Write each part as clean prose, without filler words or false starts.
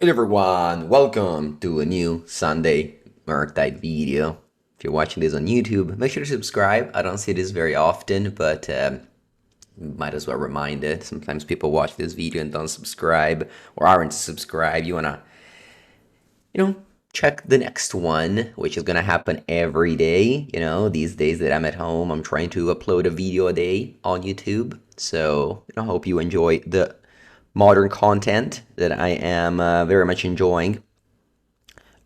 Hey everyone, welcome to a new Sunday Merctide video. If you're watching this on YouTube, make sure to subscribe. I don't see this very often, but might as well remind it. Sometimes people watch this video and don't subscribe or aren't subscribed. You wanna, you know, check the next one, which is gonna happen every day. These days that I'm at home, I'm trying to upload a video a day on YouTube. So, I hope you enjoy the modern content that I am very much enjoying.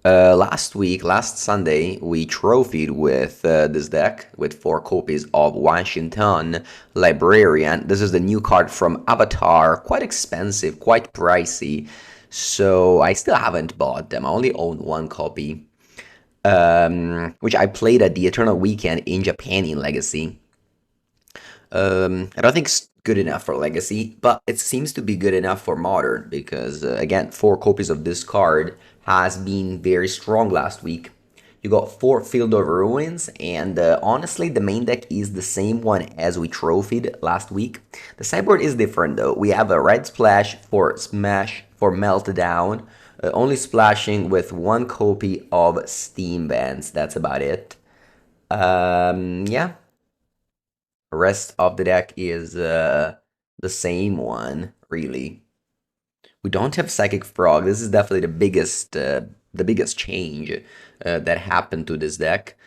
Last Sunday, we trophied with this deck with 4 copies of Washington Librarian. This is the new card from Avatar, quite expensive, quite pricey. So I still haven't bought them. I only own 1 copy, which I played at the Eternal Weekend in Japan in Legacy. I don't think it's good enough for Legacy, but it seems to be good enough for Modern because, again, 4 copies of this card has been very strong last week. You got 4 Field of Ruins, and honestly, the main deck is the same one as we trophied last week. The sideboard is different though. We have a red splash for Smash for Meltdown, only splashing with 1 copy of Steam Bands. That's about it. Yeah, the rest of the deck is the same one, really. We don't have Psychic Frog. This is definitely the biggest change that happened to this deck.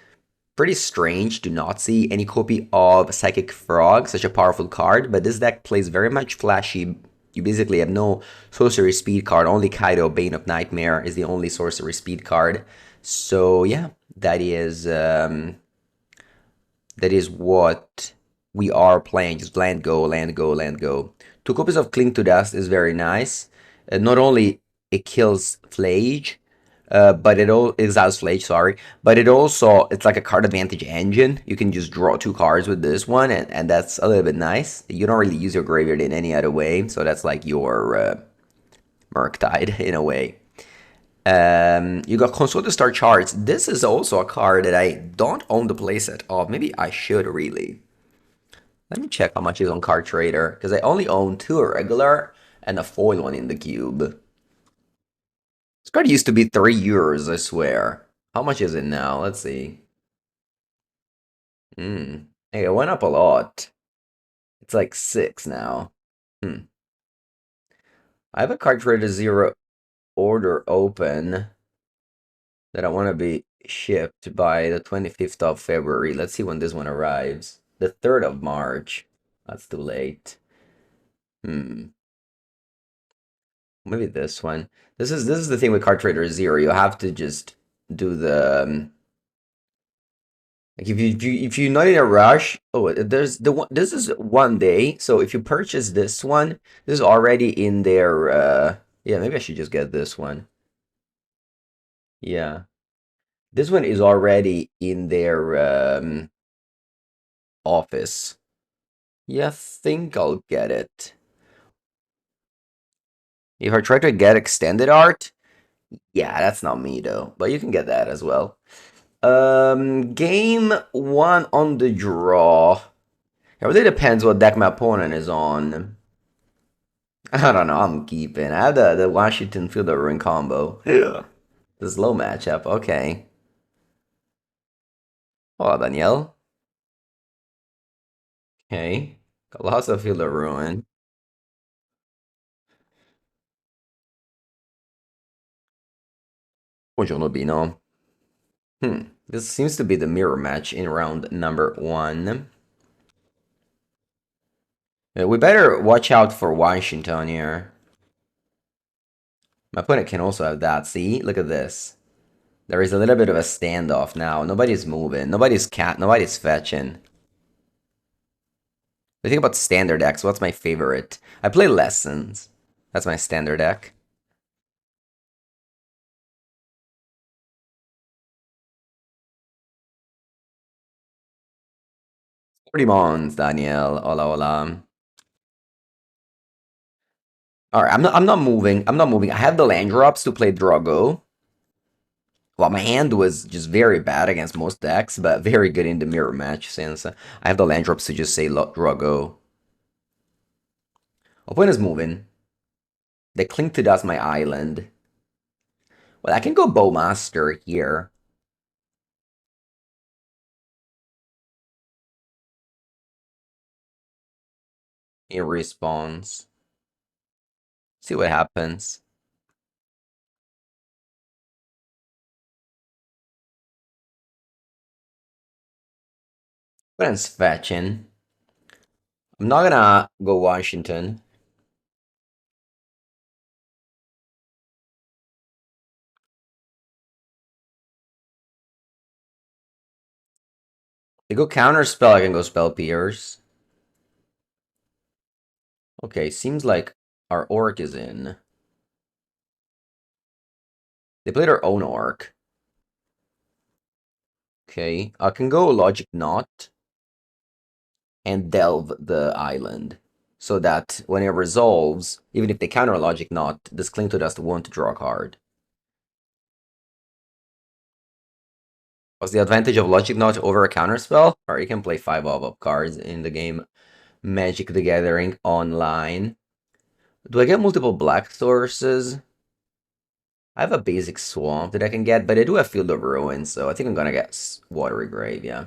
Pretty strange to not see any copy of Psychic Frog, such a powerful card, but this deck plays very much flashy. You basically have no sorcery speed card. Only Kaido, Bane of Nightmare, is the only sorcery speed card. So yeah, that is what we are playing. Just land go, land go, land go. 2 copies of Cling to Dust is very nice. Not only it kills Flage, but it all exiles Flage, sorry, but it's like a card advantage engine. You can just draw 2 cards with this one, and that's a little bit nice. You don't really use your graveyard in any other way, so that's like your Murktide in a way. You got Console to Start Charts. This is also a card that I don't own the playset of. Maybe I should really. Let me check how much is on Card Trader, because I only own 2 regular and a foil one in the cube. This card used to be €3, I swear. How much is it now? Let's see. Hey, it went up a lot. It's like 6 now. I have a Card Trader 0 order open that I want to be shipped by the 25th of February. Let's see when this one arrives. The 3rd of March. That's too late. Maybe this one. This is the thing with Card Trader 0. You have to just do the like if you're not in a rush. Oh, there's the one. This is 1 day. So if you purchase this one, this is already in their. Yeah, maybe I should just get this one. Yeah, this one is already in their office. Yeah, I think I'll get it. If I try to get extended art, yeah, that's not me though. But you can get that as well. Game 1 on the draw. It really depends what deck my opponent is on. I don't know, I'm keeping. I have the Washington Fielder Ring combo. Yeah. The slow matchup, okay. Hola, Danielle. Okay. Colossal Fielder Ruin. Buongiorno, Bino. This seems to be the mirror match in round number 1. We better watch out for Washington here. My opponent can also have that. See? Look at this. There is a little bit of a standoff now. Nobody's moving. Nobody's fetching. The thing about standard decks, what's my favorite? I play Lessons. That's my standard deck. Mons, Daniel. Hola, hola. Alright, I'm not moving. I'm not moving. I have the land drops to play Drago. Well, my hand was just very bad against most decks, but very good in the mirror match since I have the land drops to just say Drago. Opponent is moving. They cling to dust my island. Well, I can go Bowmaster here in response. See what happens. But I'm fetching. I'm not gonna go Washington. They go counter spell, I can go spell pierce. Okay, seems like our orc is in. They played their own orc. Okay, I can go logic knot and delve the island. So that when it resolves, even if they counter logic knot, this cling to dust won't draw a card. What's the advantage of logic knot over a counter spell? Or you can play 5 up cards in the game Magic the Gathering online. Do I get multiple black sources? I have a basic swamp that I can get, but I do have Field of Ruin, so I think I'm gonna get Watery Grave, yeah.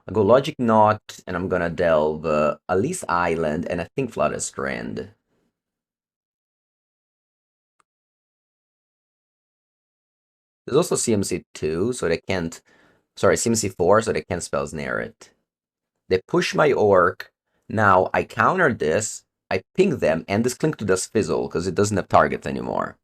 I'll go Logic Knot, and I'm gonna delve Alice Island, and I think Flooded Strand. There's also CMC 2, so they can't... Sorry, CMC 4, so they can't spells near it. They push my Orc. Now, I counter this, I ping them, and this Clink to Dust fizzle, because it doesn't have targets anymore.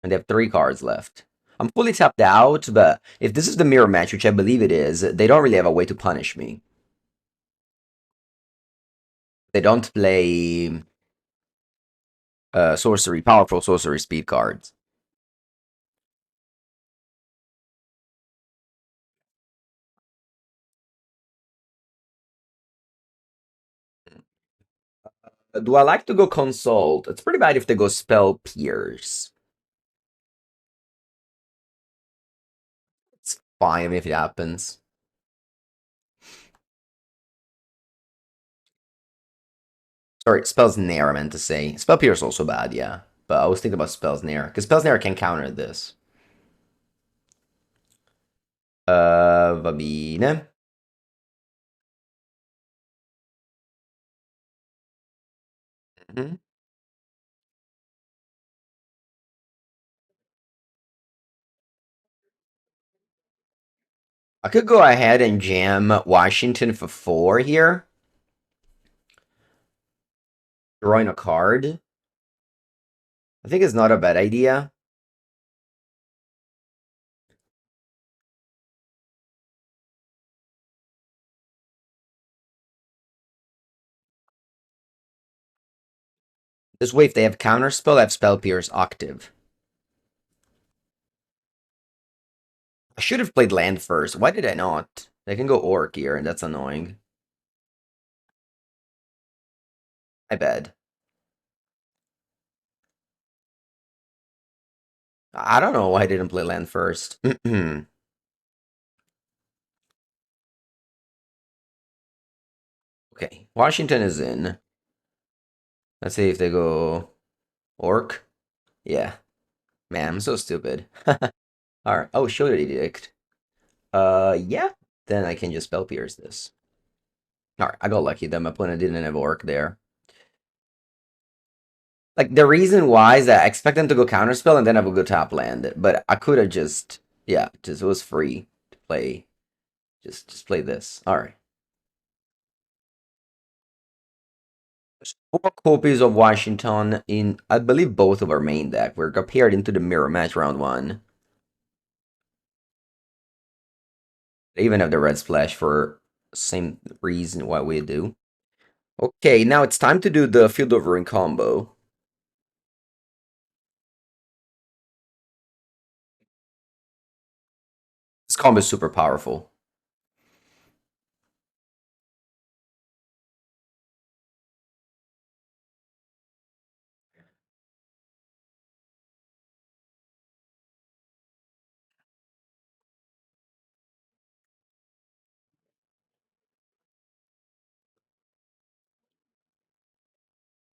And they have 3 cards left. I'm fully tapped out, but if this is the mirror match, which I believe it is, they don't really have a way to punish me. They don't play powerful sorcery speed cards. Do I like to go consult? It's pretty bad if they go spell pierce. It's fine if it happens. Sorry, spells nair I meant to say. Spell pierce also bad, yeah. But I was thinking about spells nair. Because spells nair can counter this. Va bene. Mhm. I could go ahead and jam Washington for 4 here. Drawing a card. I think it's not a bad idea. This way, if they have counterspell, I have spell pierce octave. I should have played land first. Why did I not? I can go orc here, and that's annoying. I bet. I don't know why I didn't play land first. Okay, Washington is in. Let's see if they go orc. Yeah. Man, I'm so stupid. Alright. Oh, show the edict. Yeah. Then I can just spell pierce this. Alright, I got lucky that my opponent didn't have orc there. Like, the reason why is that I expect them to go counterspell and then have a good top land. But I could have just, yeah, just it was free to play. Just play this. Alright. There's 4 copies of Washington in, I believe, both of our main deck. We're compared into the mirror match round 1. They even have the red splash for same reason why we do. Okay, now it's time to do the Field of Ruin combo. This combo is super powerful.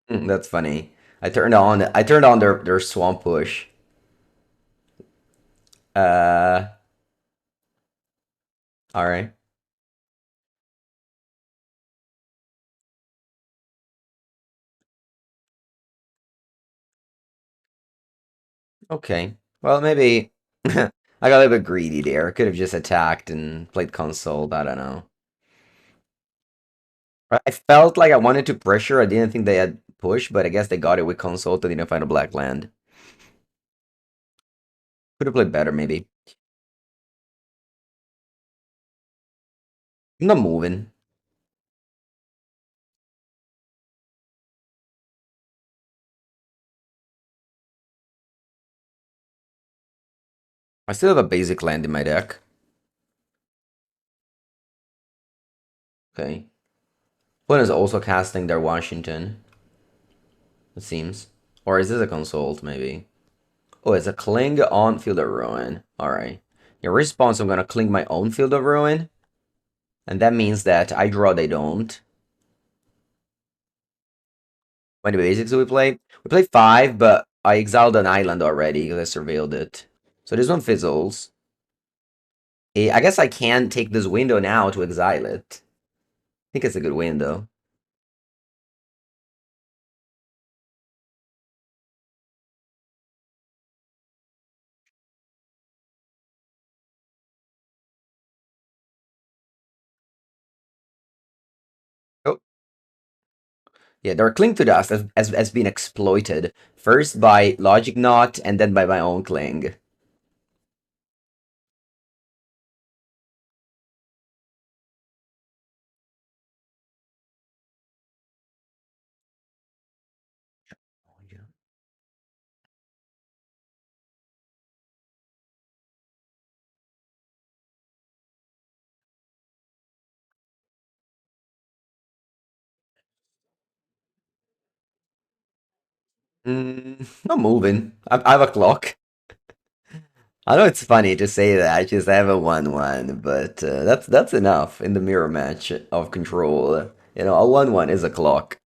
That's funny. I turned on their swamp push. Uh, all right. Okay. Well, maybe I got a little bit greedy there. Could have just attacked and played console. I don't know. I felt like I wanted to pressure. I didn't think they had push, but I guess they got it with console. They didn't find a black land. Could have played better, maybe. I'm not moving. I still have a basic land in my deck. Okay. Opponent is also casting their Washington, it seems. Or is this a consult, maybe? Oh, it's a cling on Field of Ruin. Alright. Your response, I'm gonna cling my own Field of Ruin. And that means that I draw, they don't. How many basics do we play? We play 5, but I exiled an island already because I surveilled it. So this one fizzles. I guess I can take this window now to exile it. I think it's a good window. Oh, yeah, their cling to dust has been exploited. First by Logic Knot and then by my own cling. Not moving. I have a clock. I know it's funny to say that. I just have a 1-1, but that's enough in the mirror match of control. You know, a 1-1 is a clock.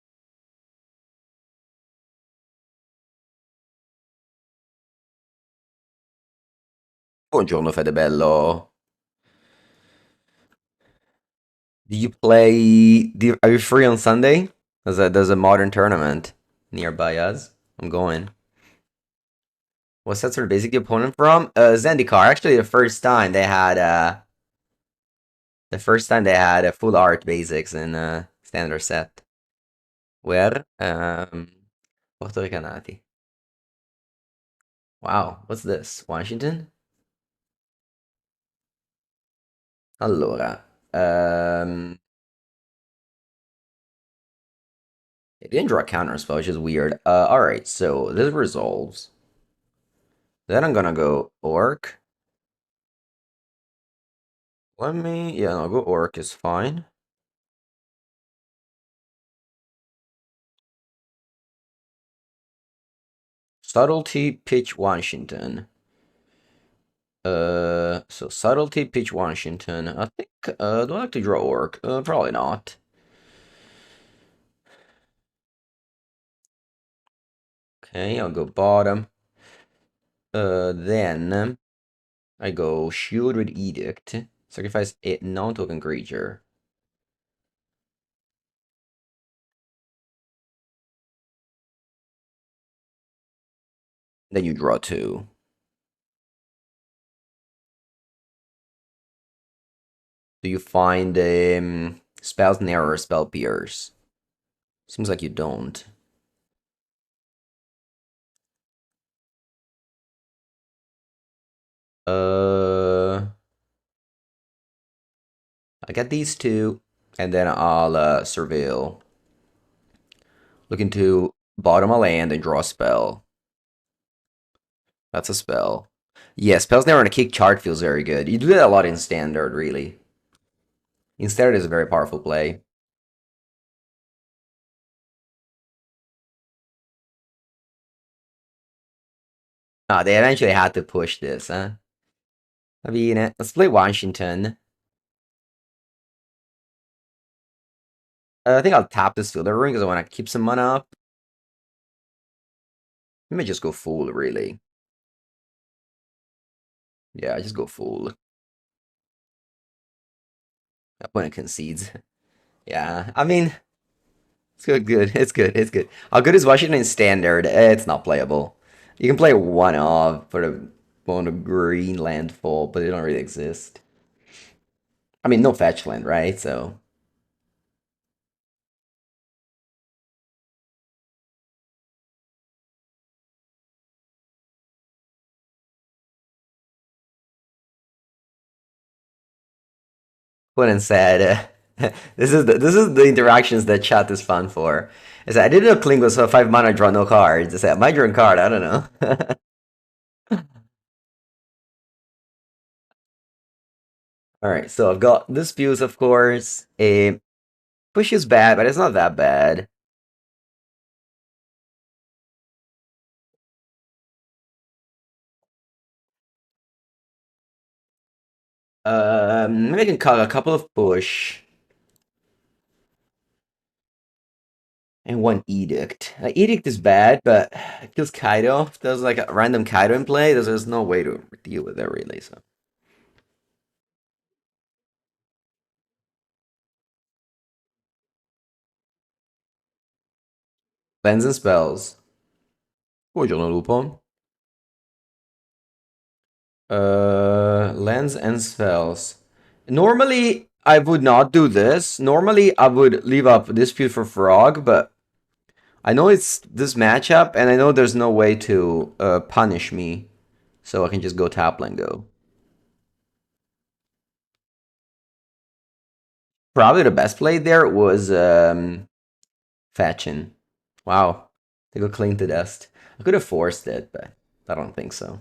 Buongiorno, Fedebello. Do you play? Are you free on Sunday? There's a modern tournament nearby us. I'm going. What's that sort of basic opponent from? Zendikar. Actually, the first time they had a full art basics in standard set. Where? Porto Recanati. Wow, what's this? Washington? Allora, it didn't draw a counter spell, which is weird. Alright, so this resolves. Then I'm gonna go Orc. Yeah, I'll go Orc is fine. Subtlety, Pitch, Washington. So Subtlety, Pitch, Washington. I think, do I like to draw Orc? Probably not. Okay, I'll go bottom. Then I go Shield with Edict. Sacrifice a non-token creature. Then you draw 2. Do you find spells narrow or spell pierce? Seems like you don't. Uh, I get these two, and then I'll surveil. Look into bottom a land and draw a spell. That's a spell. Yeah, spells narrow on a kick chart feels very good. You do that a lot in standard, really. In standard is a very powerful play. Ah, they eventually had to push this, huh? I mean, let's play Washington. I think I'll tap this fielder ring because I want to keep some mana up. Let me just go full, really. Yeah, just go full. Opponent concedes. Yeah, I mean, it's good, good. It's good, it's good. How good is Washington in standard? It's not playable. You can play one off for the on a green landfall, but they don't really exist. I mean, no fetch land, right? So Quinn said, this is the interactions that chat is fun for. I said I didn't know Kling was a 5 mana draw no cards. I said my drawn card. I don't know. All right, so I've got this fuse, of course. A push is bad, but it's not that bad. Maybe I can cut a couple of push and one edict. Edict is bad, but it kills Kaido. If there's like a random Kaido in play, there's no way to deal with that really. So lens and spells. Buongiorno lupo. Lens and spells. Normally, I would not do this. Normally, I would leave up Dispute for Frog, but I know it's this matchup, and I know there's no way to punish me, so I can just go tap and go. Probably the best play there was fetching. Wow, they go clean to dust. I could have forced it, but I don't think so.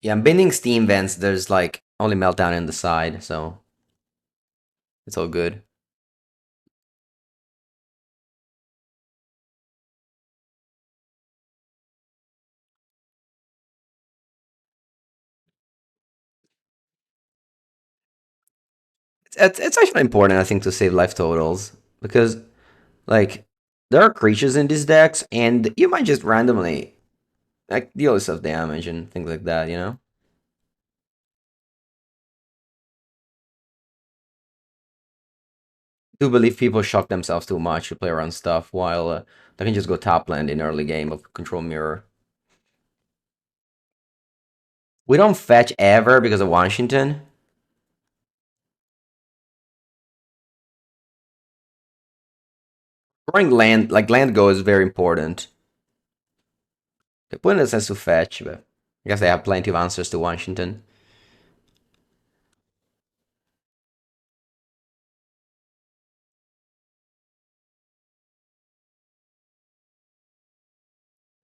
Yeah, I'm binning Steam vents. There's like only meltdown in the side, so it's all good. It's actually important, I think, to save life totals because like there are creatures in these decks, and you might just randomly like deal yourself damage and things like that. You know, I do believe people shock themselves too much to play around stuff while they can just go top land in early game of control mirror. We don't fetch ever because of Washington. Drawing land like land go is very important. The opponent has to fetch, but I guess they have plenty of answers to Washington.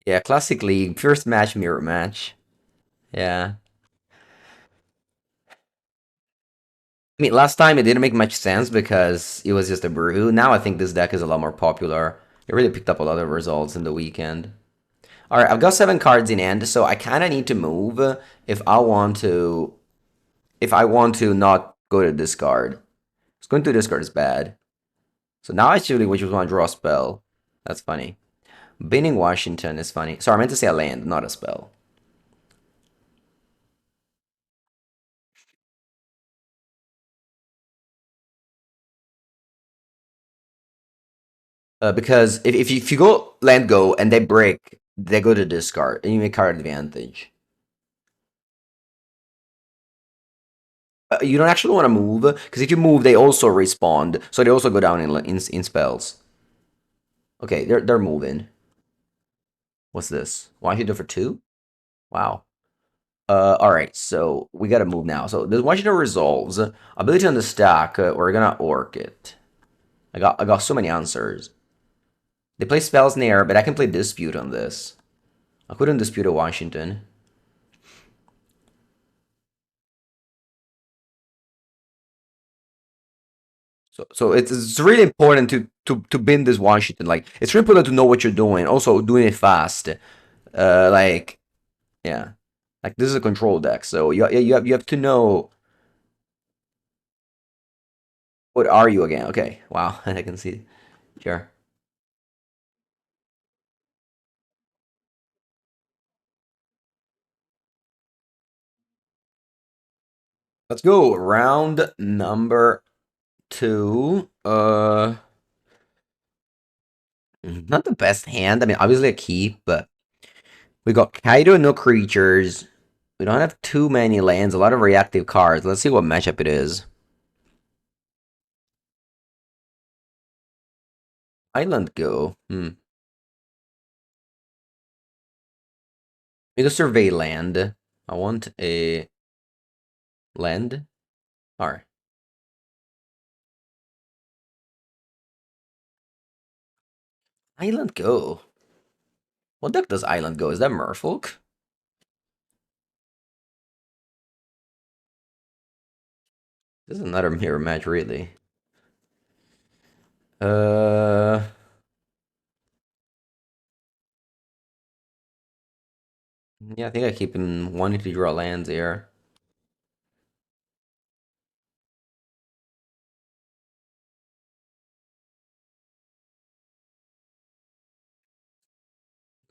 Yeah, classic league, first match, mirror match. Yeah. I mean, last time it didn't make much sense because it was just a brew. Now I think this deck is a lot more popular. It really picked up a lot of results in the weekend. All right, I've got 7 cards in hand, so I kind of need to move if I want to. If I want to not go to discard, because going to discard is bad. So now I actually just want to draw a spell. That's funny. Binning Washington is funny. Sorry, I meant to say a land, not a spell. Because if you go land go and they break, they go to discard, and you make card advantage. You don't actually want to move because if you move, they also respond, so they also go down in spells. Okay, they're moving. What's this? Why should do for 2? Wow. All right, so we gotta move now. So this Washington resolves ability on the stack. We're gonna orc it. I got so many answers. They play spells in the air, but I can play dispute on this. I couldn't dispute a Washington. So it's really important to bin this Washington. Like it's really important to know what you're doing. Also doing it fast. Like yeah, like this is a control deck, so you have to know What are you again? Okay, wow, I can see. Sure. Let's go. Round number two. Not the best hand. I mean, obviously a keep, but we got Kaido, no creatures. We don't have too many lands, a lot of reactive cards. Let's see what matchup it is. Island Go. We go survey land. I want a land. Alright. Island Go. What deck does Island Go? Is that Merfolk? This is another mirror match, really. Uh, yeah, I think I keep him wanting to draw lands here.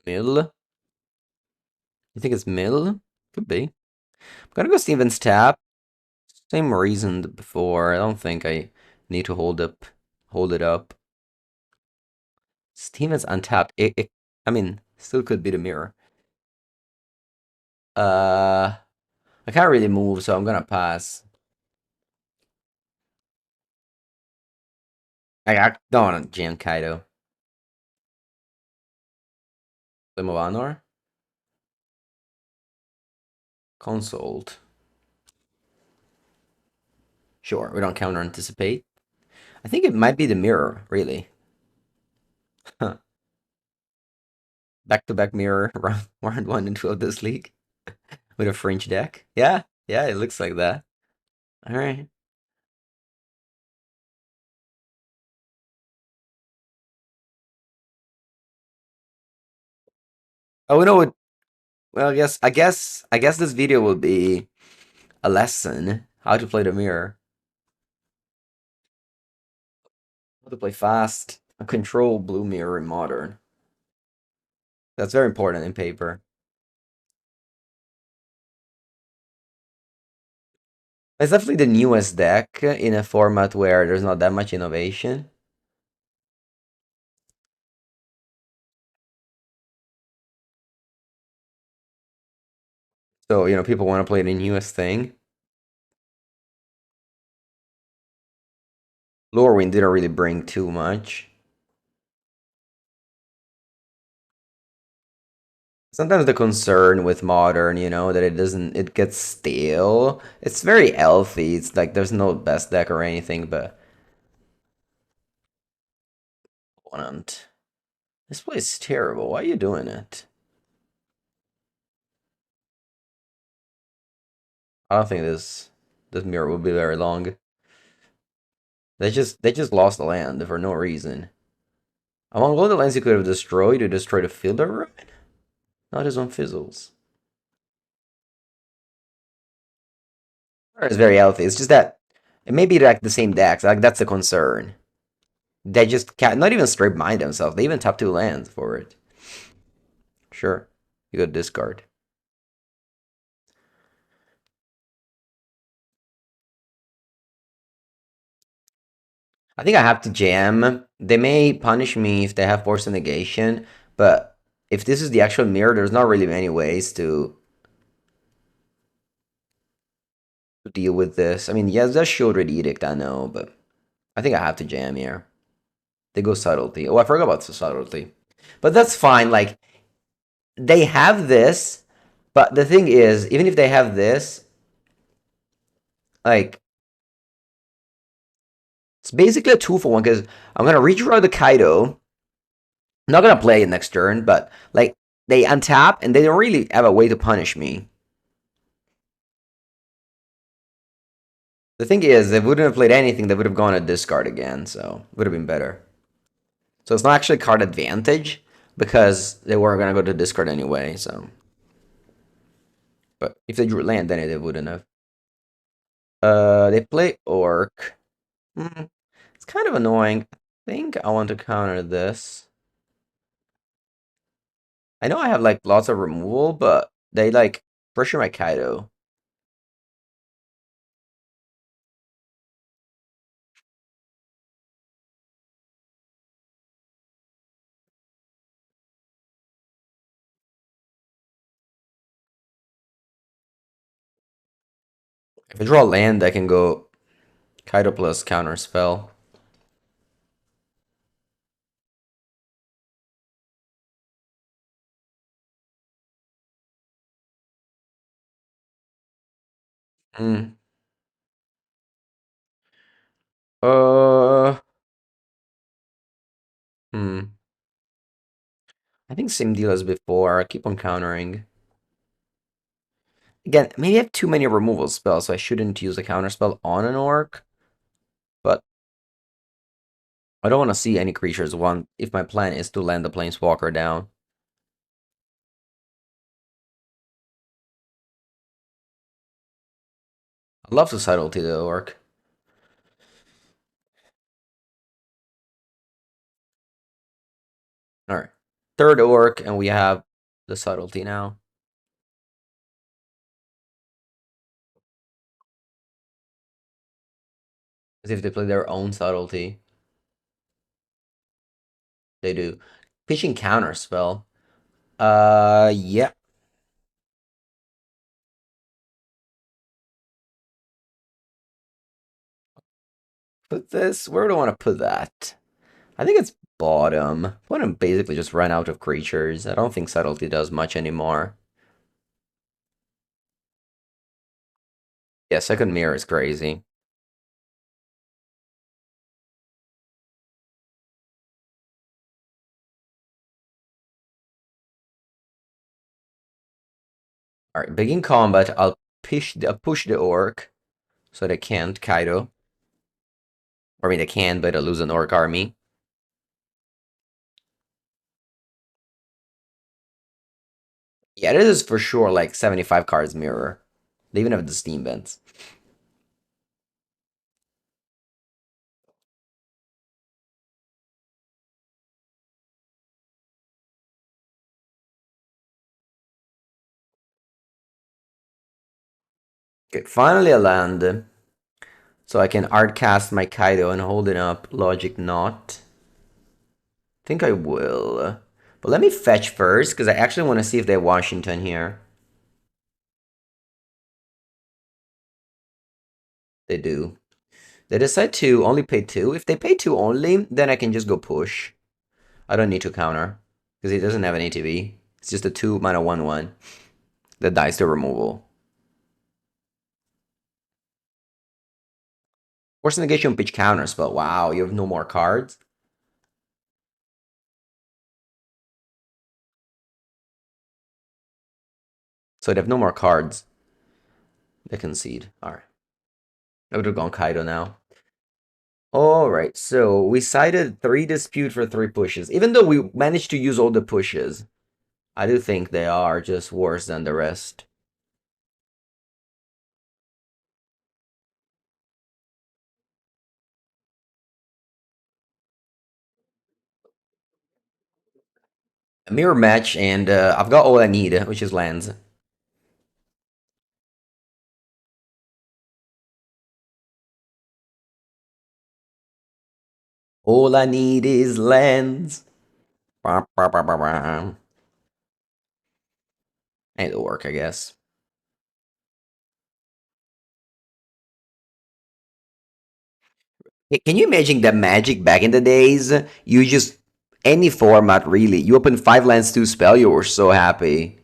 Mill? You think it's Mill? Could be. I'm gonna go Steven's Tap. Same reason before. I don't think I need to hold it up. Steven's untapped. I mean, still could be the mirror. Uh, I can't really move, so I'm gonna pass. I don't want to jam Kaido. Flame of Honor? Consult. Sure, we don't counter anticipate. I think it might be the mirror, really. Back-to-back mirror round one and two of this league with a fringe deck. Yeah, yeah, it looks like that. All right. Oh, we know what? Well, I guess this video will be a lesson how to play the mirror, how to play fast, a control blue mirror in modern. That's very important in paper. It's definitely the newest deck in a format where there's not that much innovation. So, people want to play the newest thing. Lorwyn didn't really bring too much. Sometimes the concern with modern, that it gets stale. It's very healthy. It's like there's no best deck or anything, but opponent. This play is terrible. Why are you doing it? I don't think this mirror will be very long. They just lost the land for no reason. Among all the lands he could have destroyed, to destroy the fielder ruin? Not his own fizzles. It's very healthy. It's just that it may be like the same decks. Like that's the concern. They just can't not even straight mind themselves. They even top two lands for it. Sure. You got discard. I think I have to jam. They may punish me if they have force negation, but if this is the actual mirror, there's not really many ways to deal with this. I mean, yes, that's Shieldred Edict, I know, but I think I have to jam here. They go subtlety. Oh, I forgot about the subtlety. But that's fine. Like, they have this, but the thing is, even if they have this, like, it's basically a 2-for-1 because I'm gonna redraw the Kaido. I'm not gonna play it next turn, but like they untap and they don't really have a way to punish me. The thing is, they wouldn't have played anything, they would have gone to discard again, so it would have been better. So it's not actually card advantage because they were gonna go to discard anyway, so. But if they drew land, then they wouldn't have. They play Orc. It's kind of annoying. I think I want to counter this. I know I have like lots of removal, but they like pressure my Kaido. If I draw land, I can go Kaido plus counter spell. Hmm. Uh. Hmm. I think same deal as before. I keep on countering. Again, maybe I have too many removal spells, so I shouldn't use a counter spell on an orc. But I don't want to see any creatures one if my plan is to land the planeswalker down. I love to subtlety the orc. Alright. Third orc, and we have the subtlety now. As if they play their own subtlety. They do. Pitching counter spell. Yeah. Put this. Where do I want to put that? I think it's bottom. Bottom basically just ran out of creatures. I don't think subtlety does much anymore. Yeah, second mirror is crazy. Alright, begin combat. I'll push the orc so they can't Kaido. Or I mean, they can, but they'll lose an orc army. Yeah, this is for sure like 75 cards mirror. They even have the steam vents. Okay, finally a land. So I can art cast my Kaido and hold it up. Logic not. Think I will. But let me fetch first, because I actually want to see if they have Washington here. They do. They decide to only pay 2. If they pay 2 only, then I can just go push. I don't need to counter, because he doesn't have an ATB. It's just a 2 mana 1/1 that dies to removal. Force negation pitch counters, but wow, you have no more cards? So they have no more cards. They concede. Alright. I would have gone Kaido now. Alright, so we cited 3 dispute for 3 pushes. Even though we managed to use all the pushes, I do think they are just worse than the rest. A mirror match, and I've got all I need, which is lands. All I need is lands. Bah, bah, bah, bah, bah. It'll work, I guess. Hey, can you imagine that Magic back in the days? You just any format really. You open 5 lands to spell, you were so happy.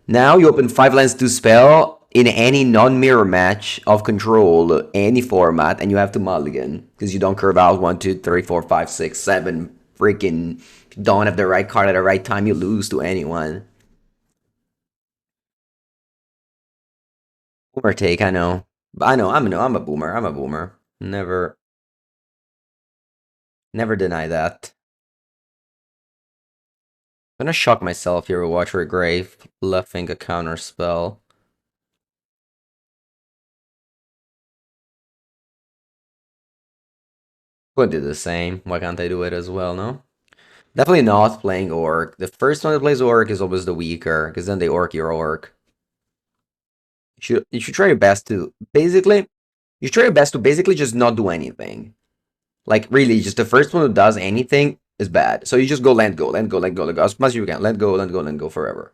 Now you open 5 lands to spell in any non-mirror match of control, any format, and you have to mulligan because you don't curve out 1, 2, 3, 4, 5, 6, 7. Freaking don't have the right card at the right time. You lose to anyone. Boomer take, I know. I know. I'm a boomer. I'm a boomer. Never deny that. I'm gonna shock myself here with Watcher Grave, bluffing a counter spell. Could do the same. Why can't I do it as well, no? Definitely not playing Orc. The first one that plays Orc is always the weaker, because then they Orc your Orc. You should try your best to basically you should try your best to basically just not do anything. Like really, just the first one who does anything is bad. So you just go land go, land go, land go, land go as much as you can. Land go, land go, land go forever.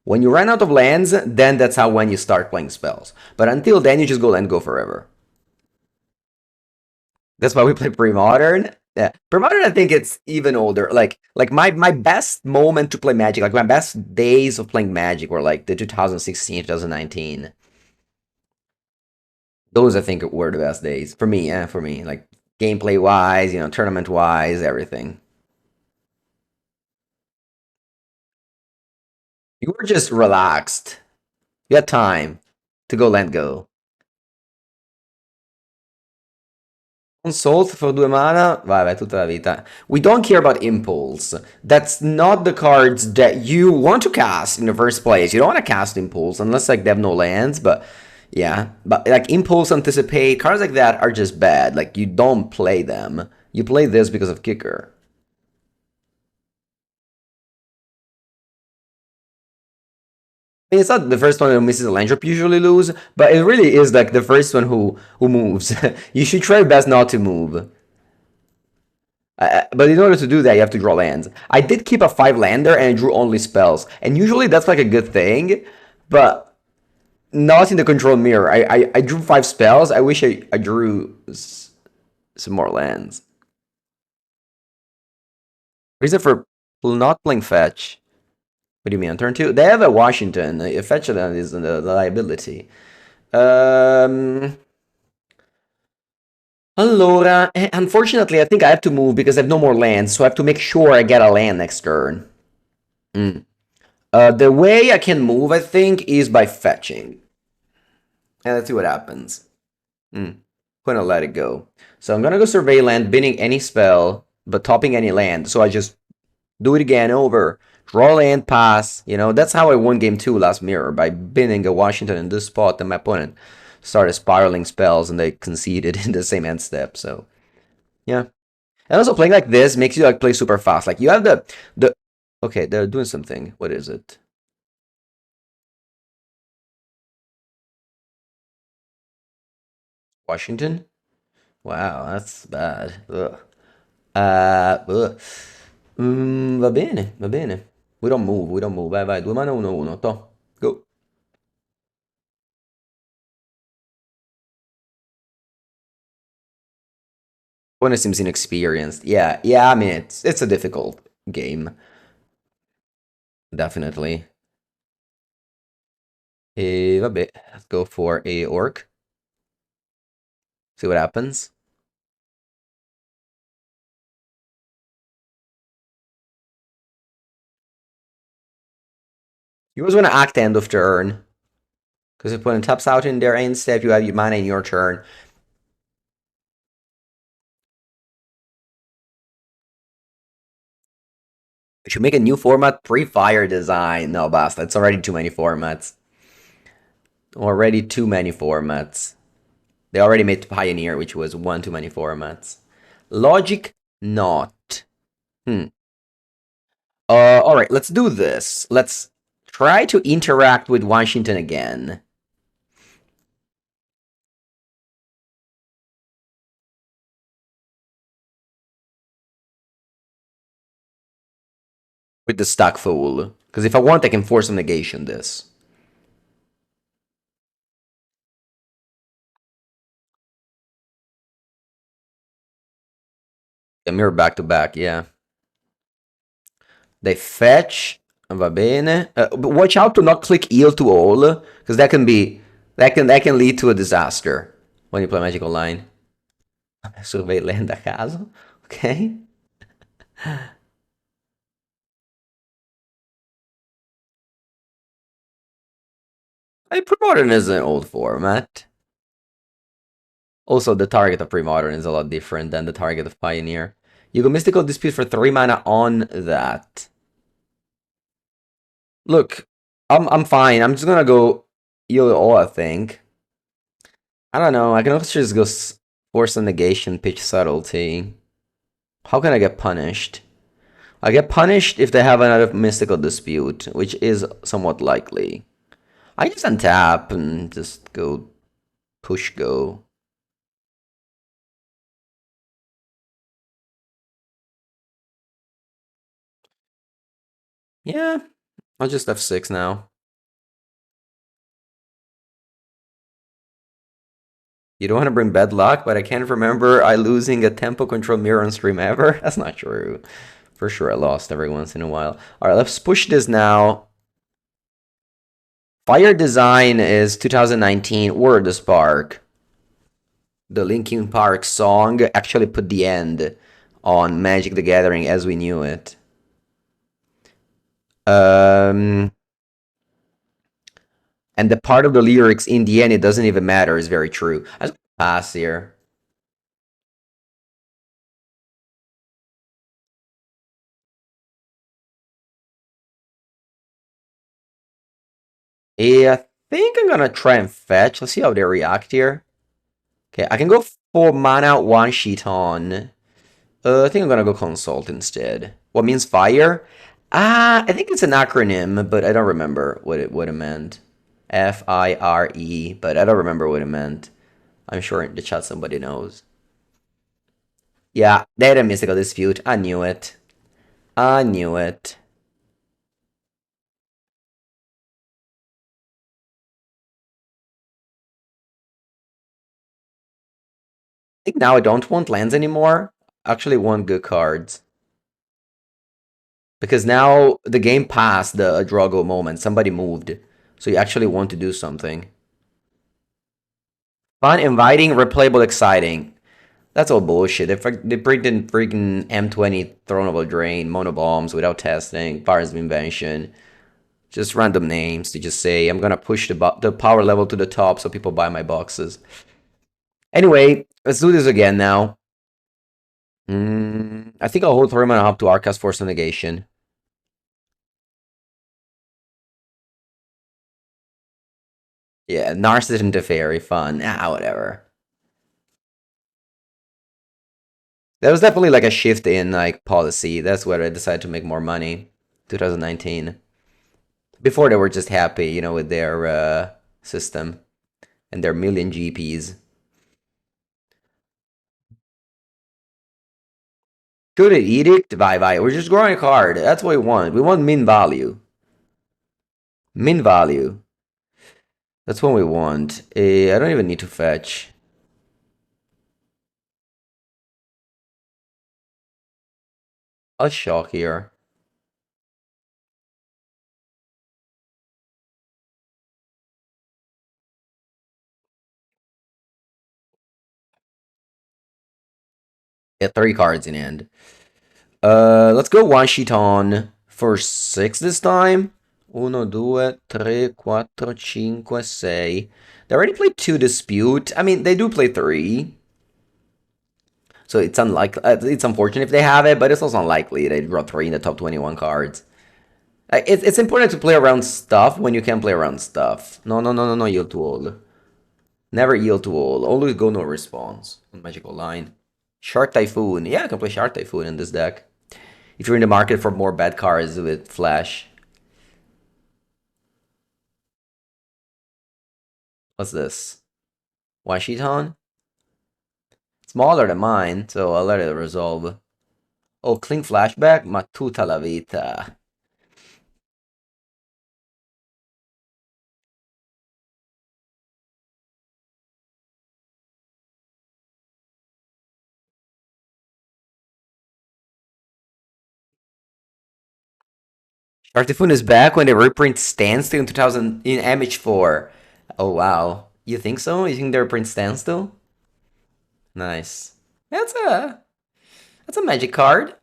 When you run out of lands, then that's how when you start playing spells. But until then, you just go land go forever. That's why we play pre-modern. Yeah, pre-modern. I think it's even older. Like my best moment to play Magic, like my best days of playing Magic were like the 2016, 2019. Those I think were the best days for me. Yeah, for me, like gameplay wise, tournament wise, everything. You were just relaxed. You had time to go land go. Consult for 2 mana, vai tutta la vita. We don't care about Impulse. That's not the cards that you want to cast in the first place. You don't want to cast Impulse unless like they have no lands, but yeah. But like Impulse, Anticipate, cards like that are just bad. Like you don't play them. You play this because of Kicker. I mean, it's not the first one who misses a land drop usually lose, but it really is like the first one who moves. You should try your best not to move. But in order to do that, you have to draw lands. I did keep a 5 lander and I drew only spells. And usually that's like a good thing, but not in the control mirror. I drew 5 spells. I wish I drew some more lands. Reason for not playing fetch. What do you mean on turn 2? They have a Washington. Fetch land is a liability. Um, Allora, unfortunately, I think I have to move because I have no more lands, so I have to make sure I get a land next turn. Mm. The way I can move, I think, is by fetching. And let's see what happens. I'm gonna let it go. So I'm gonna go survey land, binning any spell, but topping any land. So I just do it again over. Draw land, pass. That's how I won game 2 last mirror, by binning a Washington in this spot, and my opponent started spiraling spells and they conceded in the same end step. So yeah. And also playing like this makes you like play super fast. Like you have the okay, they're doing something. What is it? Washington? Wow, that's bad. Ugh. Ugh. Va bene, va bene. We don't move, we don't move. Vai, vai, 2 mana 1-1. To. Go. Opponent seems inexperienced. Yeah, yeah, I mean it's a difficult game. Definitely. Vabbè, let's go for a orc. See what happens. You always want to act end of turn. Because if opponent taps out in their end step, you have your mana in your turn. We should make a new format, pre-fire design. No, basta. It's already too many formats. Already too many formats. They already made Pioneer, which was one too many formats. Logic, not. Hmm. Alright, let's do this. Let's try to interact with Washington again. With the stack fool. Because if I want, I can force a negation this. A mirror back to back, yeah. They fetch, va bene. But watch out to not click eel to all, because that can lead to a disaster when you play Magic Online. Survey land a caso, okay? Pre-modern is an old format. Also, the target of pre-modern is a lot different than the target of Pioneer. You go Mystical Dispute for 3 mana on that. Look, I'm fine. I'm just gonna go eel all, I think. I don't know. I can also just go Force of negation, pitch subtlety. How can I get punished? I get punished if they have another mystical dispute, which is somewhat likely. I just untap and just go push go. Yeah, I'll just F6 now. You don't want to bring bad luck, but I can't remember I losing a tempo control mirror on stream ever. That's not true. For sure, I lost every once in a while. All right, let's push this now. Fire Design is 2019 Word the Spark. The Linkin Park song actually put the end on Magic the Gathering as we knew it. And the part of the lyrics in the end, it doesn't even matter, is very true. I just pass here. Yeah, I think I'm gonna try and fetch. Let's see how they react here. Okay, I can go for mana one sheet on. I think I'm gonna go consult instead. What means fire? Ah, I think it's an acronym, but I don't remember what it meant. FIRE, but I don't remember what it meant. I'm sure in the chat somebody knows. Yeah, they had a mystical dispute. I knew it. I knew it. I think now I don't want lands anymore. I actually want good cards. Because now the game passed the Drago moment. Somebody moved. So you actually want to do something. Fun, inviting, replayable, exciting. That's all bullshit. They bring in freaking M20 thrownable drain, mono bombs without testing, fires of invention. Just random names to just say, I'm gonna push the power level to the top so people buy my boxes. Anyway, let's do this again now. I think I'll hold 3 mana up to Arcas Force of Negation. Yeah, Narcissism to Fairy, fun. Ah, whatever. That was definitely like a shift in like policy. That's where I decided to make more money. 2019. Before they were just happy, with their system and their million GPs. Should it edict? Bye. We're just growing a card. That's what we want. We want min value. Min value. That's what we want. I don't even need to fetch. I'll shock here. Yeah, 3 cards in hand. Let's go one sheet on for 6 this time. Uno, due, tre, quattro, cinque, sei. They already played 2 dispute. I mean, they do play 3. So it's unlikely. It's unfortunate if they have it, but it's also unlikely they draw 3 in the top 21 cards. It's important to play around stuff when you can play around stuff. No, yield to all. Never yield to all. Always go no response on Magical Line. Shark Typhoon. Yeah, I can play Shark Typhoon in this deck. If you're in the market for more bad cards with Flash. What's this? Washiton? Smaller than mine, so I'll let it resolve. Oh, Cling Flashback? Ma tutta la vita. Shark Typhoon is back when they reprint Standstill in 2000 in MH4. Oh wow. You think so? You think they reprint Standstill? Nice. That's a magic card.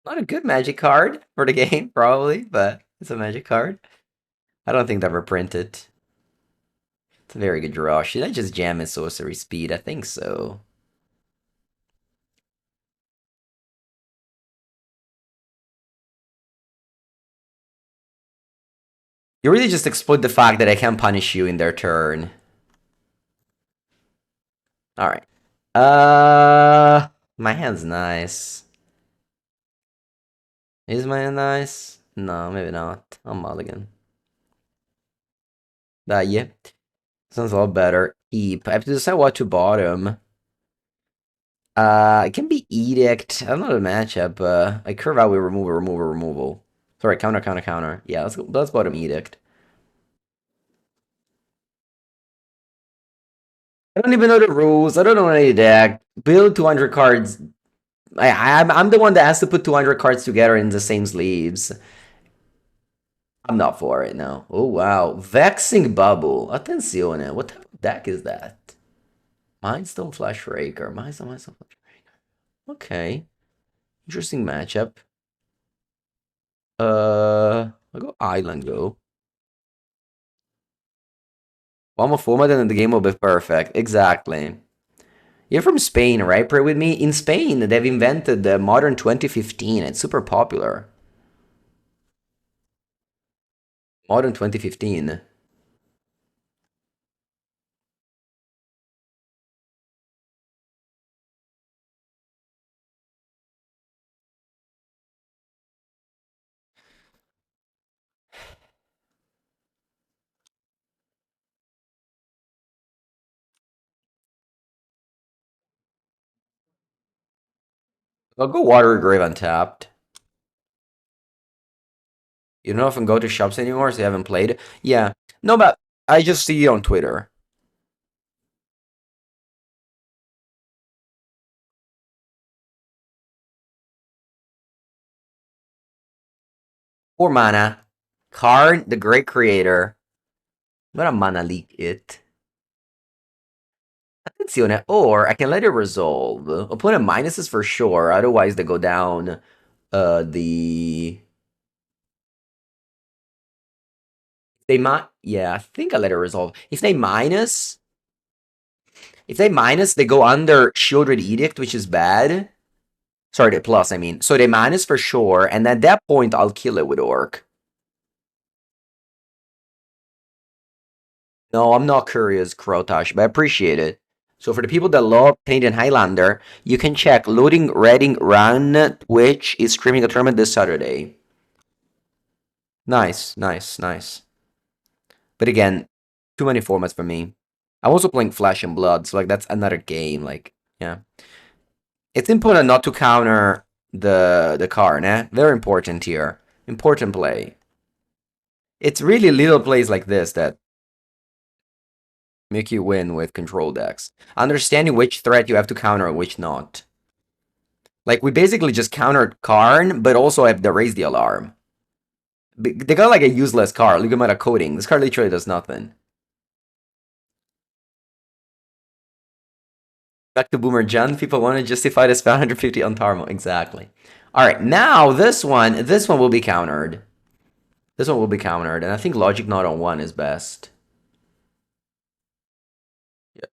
Not a good magic card for the game, probably, but it's a magic card. I don't think they ever print it. It's a very good draw. Should I just jam in sorcery speed? I think so. You really just exploit the fact that I can punish you in their turn. Alright. My hand's nice. Is my hand nice? No, maybe not. I'm mulligan. Yeah. Sounds a lot better. Keep. I have to decide what to bottom. It can be Edict. I don't know the matchup. I curve out with removal. Sorry, counter. Yeah, let's bottom Edict. I don't even know the rules. I don't know any deck. Build 200 cards. I'm the one that has to put 200 cards together in the same sleeves. I'm not for it now. Oh wow, Vexing Bubble. Attenzione. What type of deck is that? Mindstone Flash Raker. Mindstone Flash Raker. Okay, interesting matchup. I'll go Island Go. One more format and the game will be perfect. Exactly. You're from Spain, right? Pray with me. In Spain, they've invented the modern 2015. It's super popular. Modern 2015. I'll go Water Grave Untapped. You don't often go to shops anymore, so you haven't played? Yeah. No, but I just see it on Twitter. 4 mana. Karn, the Great Creator. I'm gonna mana leak it. Attenzione. Or I can let it resolve. Opponent minuses for sure, otherwise they go down the... They might... Yeah, I think I let it resolve. If they minus... If they minus, they go under Shieldred Edict, which is bad. Sorry, the plus, I mean. So they minus for sure, and at that point, I'll kill it with Orc. No, I'm not curious, Krotash, but I appreciate it. So for the people that love Canadian Highlander, you can check Loading Reading Run Twitch is streaming a tournament this Saturday. Nice. But again, too many formats for me. I'm also playing Flesh and Blood, so like that's another game. Like, yeah. It's important not to counter the card, eh? Very important here. Important play. It's really little plays like this that make you win with control decks. Understanding which threat you have to counter and which not. Like, we basically just countered Karn, but also have to raise the alarm. They got like a useless card. Look at coding. This card literally does nothing. Back to Boomer John. People want to justify this 550 on Tarmo. Exactly. Alright, now this one will be countered. This one will be countered, and I think Logic Not on 1 is best. Yeah.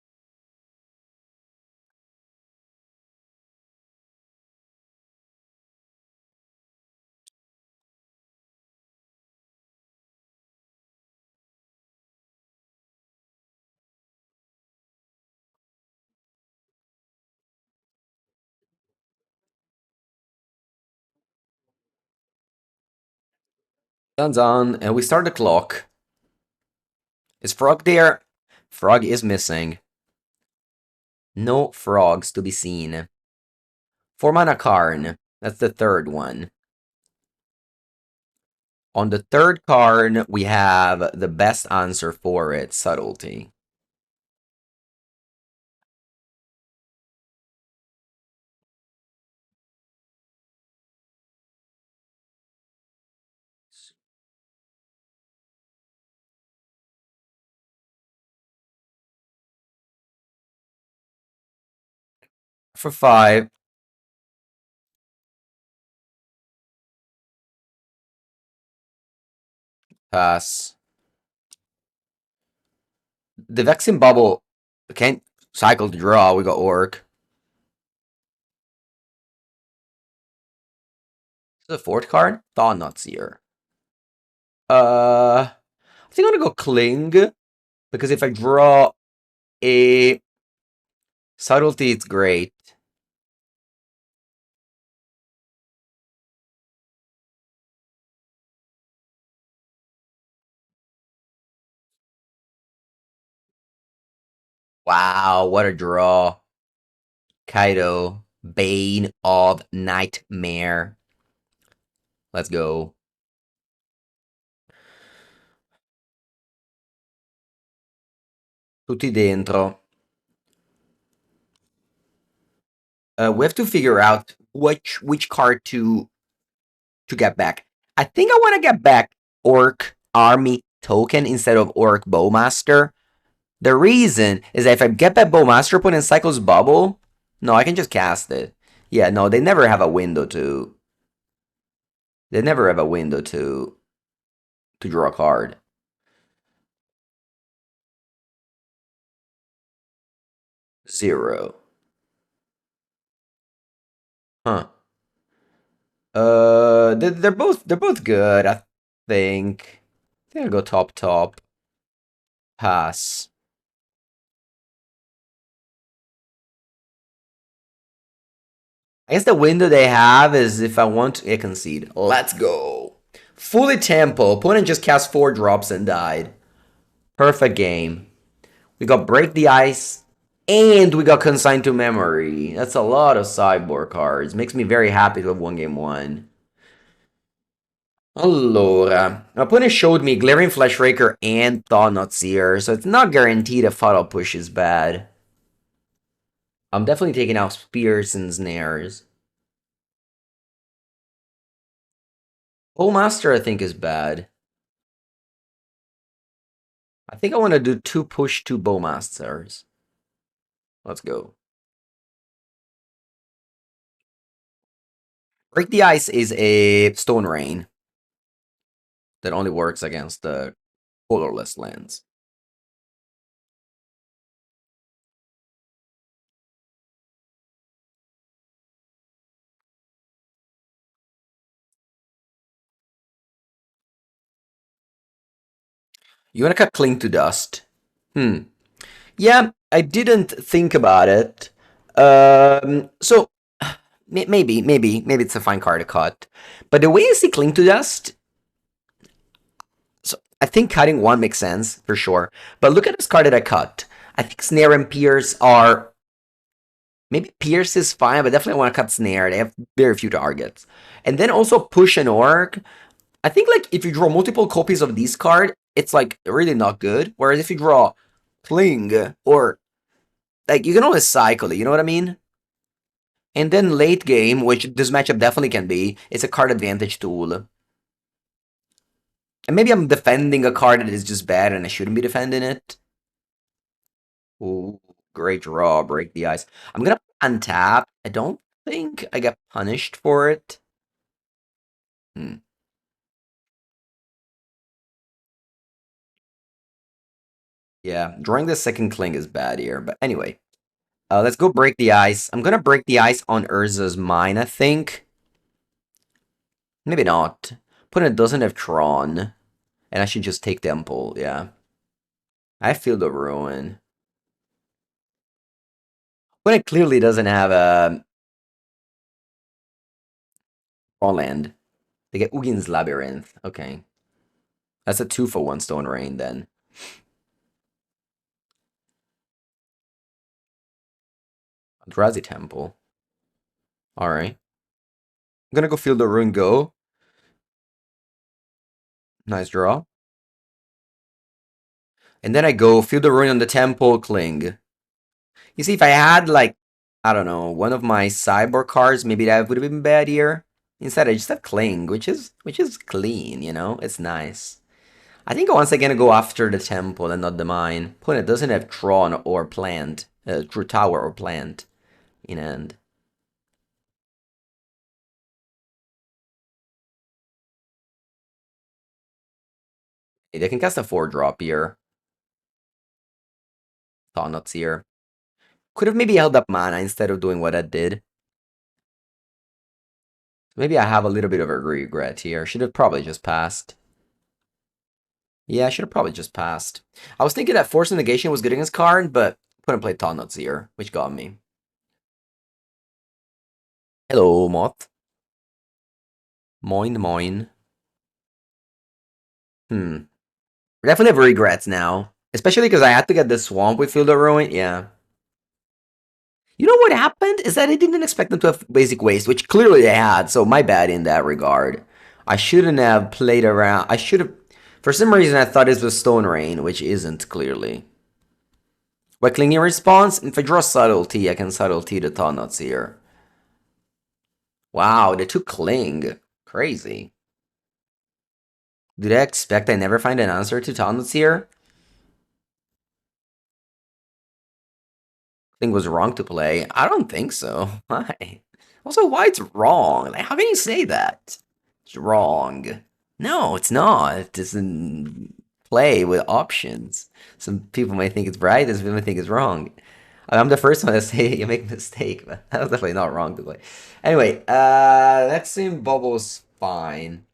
Sun's on, and we start the clock. Is Frog there? Frog is missing. No frogs to be seen. 4 mana Karn. That's the third one. On the third card, we have the best answer for it, Subtlety. For 5. Pass. The Vexing Bubble can't cycle to draw. We got Orc. The fourth card? Thought Seer. Uh, I think I'm gonna go Cling, because if I draw a Subtlety, it's great. Wow, what a draw. Kaido, Bane of Nightmare. Let's go. Tutti dentro. We have to figure out which card to get back. I think I want to get back Orc Army Token instead of Orc Bowmaster. The reason is that if I get back Bowmaster, put in Cycle's Bubble, no, I can just cast it. Yeah, no, they never have a window to. They never have a window to draw a card. Zero. Huh. They're both good, I think. I think I'll go top. Pass. I guess the window they have is if I want to concede. Let's go. Fully tempo. Opponent just cast 4 drops and died. Perfect game. We got Break the Ice and we got Consigned to Memory. That's a lot of sideboard cards. Makes me very happy to have won game 1. Allora, opponent showed me Glaring Fleshraker and Thought Seer, so it's not guaranteed a Fatal Push is bad. I'm definitely taking out Spears and Snares. Bowmaster, I think, is bad. I think I want to do 2 push 2 Bowmasters. Let's go. Break the Ice is a Stone Rain that only works against the colorless lands. You want to cut Cling to Dust? Yeah, I didn't think about it. So maybe it's a fine card to cut. But the way I see Cling to Dust, so I think cutting 1 makes sense for sure. But look at this card that I cut. I think Snare and Pierce are. Maybe Pierce is fine, but definitely want to cut Snare. They have very few targets. And then also Push and Orc. I think like if you draw multiple copies of this card, it's like really not good. Whereas if you draw Cling or like you can always cycle it, you know what I mean? And then late game, which this matchup definitely can be, it's a card advantage tool. And maybe I'm defending a card that is just bad and I shouldn't be defending it. Ooh, great draw, Break the Ice. I'm gonna untap. I don't think I get punished for it. Yeah, drawing the second Cling is bad here, but anyway. Let's go Break the Ice. I'm gonna Break the Ice on Urza's Mine, I think. Maybe not. Opponent doesn't have Tron. And I should just take Temple, yeah. I feel the ruin. Opponent clearly doesn't have a Tron land. They get Ugin's Labyrinth. Okay. That's a 2-for-1 Stone Rain then. Eldrazi Temple. Alright. I'm gonna go feel the ruin go. Nice draw. And then I go feel the ruin on the Temple, Cling. You see, if I had, like, I don't know, one of my cyborg cards, maybe that would have been bad here. Instead, I just have Cling, which is clean, you know? It's nice. I think once again I go after the Temple and not the Mine. Opponent doesn't have Tron or Plant, True Tower or Plant in hand. They can cast a 4-drop here. Thought Nuts here. Could have maybe held up mana instead of doing what I did. Maybe I have a little bit of a regret here. Should have probably just passed. Yeah, I should have probably just passed. I was thinking that Force Negation was good against Karn, but couldn't play Taunt's here, which got me. Hello, Moth. Moin, moin. Hmm. Definitely have regrets now. Especially because I had to get the Swamp with Field of Ruin. Yeah. You know what happened? Is that I didn't expect them to have Basic Waste, which clearly they had, so my bad in that regard. I shouldn't have played around. I should have. For some reason, I thought it was Stone Rain, which isn't clearly. By clinging response, if I draw Subtlety, I can Subtlety the Taunt's here. Wow, they took Cling. Crazy. Did I expect I never find an answer to Taunt's here? Thing was wrong to play. I don't think so. Why? Also, why it's wrong? Like, how can you say that? It's wrong. No, it's not. It doesn't play with options. Some people might think it's right, some people might think it's wrong. I'm the first one to say you make a mistake, but that was definitely not wrong to play. Anyway, let's see Bubble's fine.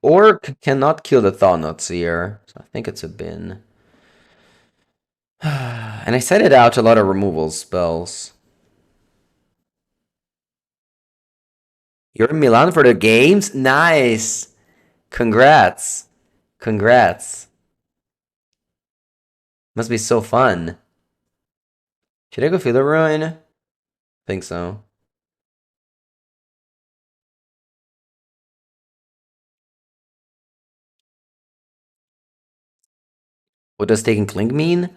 Or cannot kill the Thought here. So I think it's a bin. And I set it out a lot of removal spells. You're in Milan for the games? Nice. Congrats. Congrats. Must be so fun. Should I go feel the ruin? Think so. What does taking Clink mean?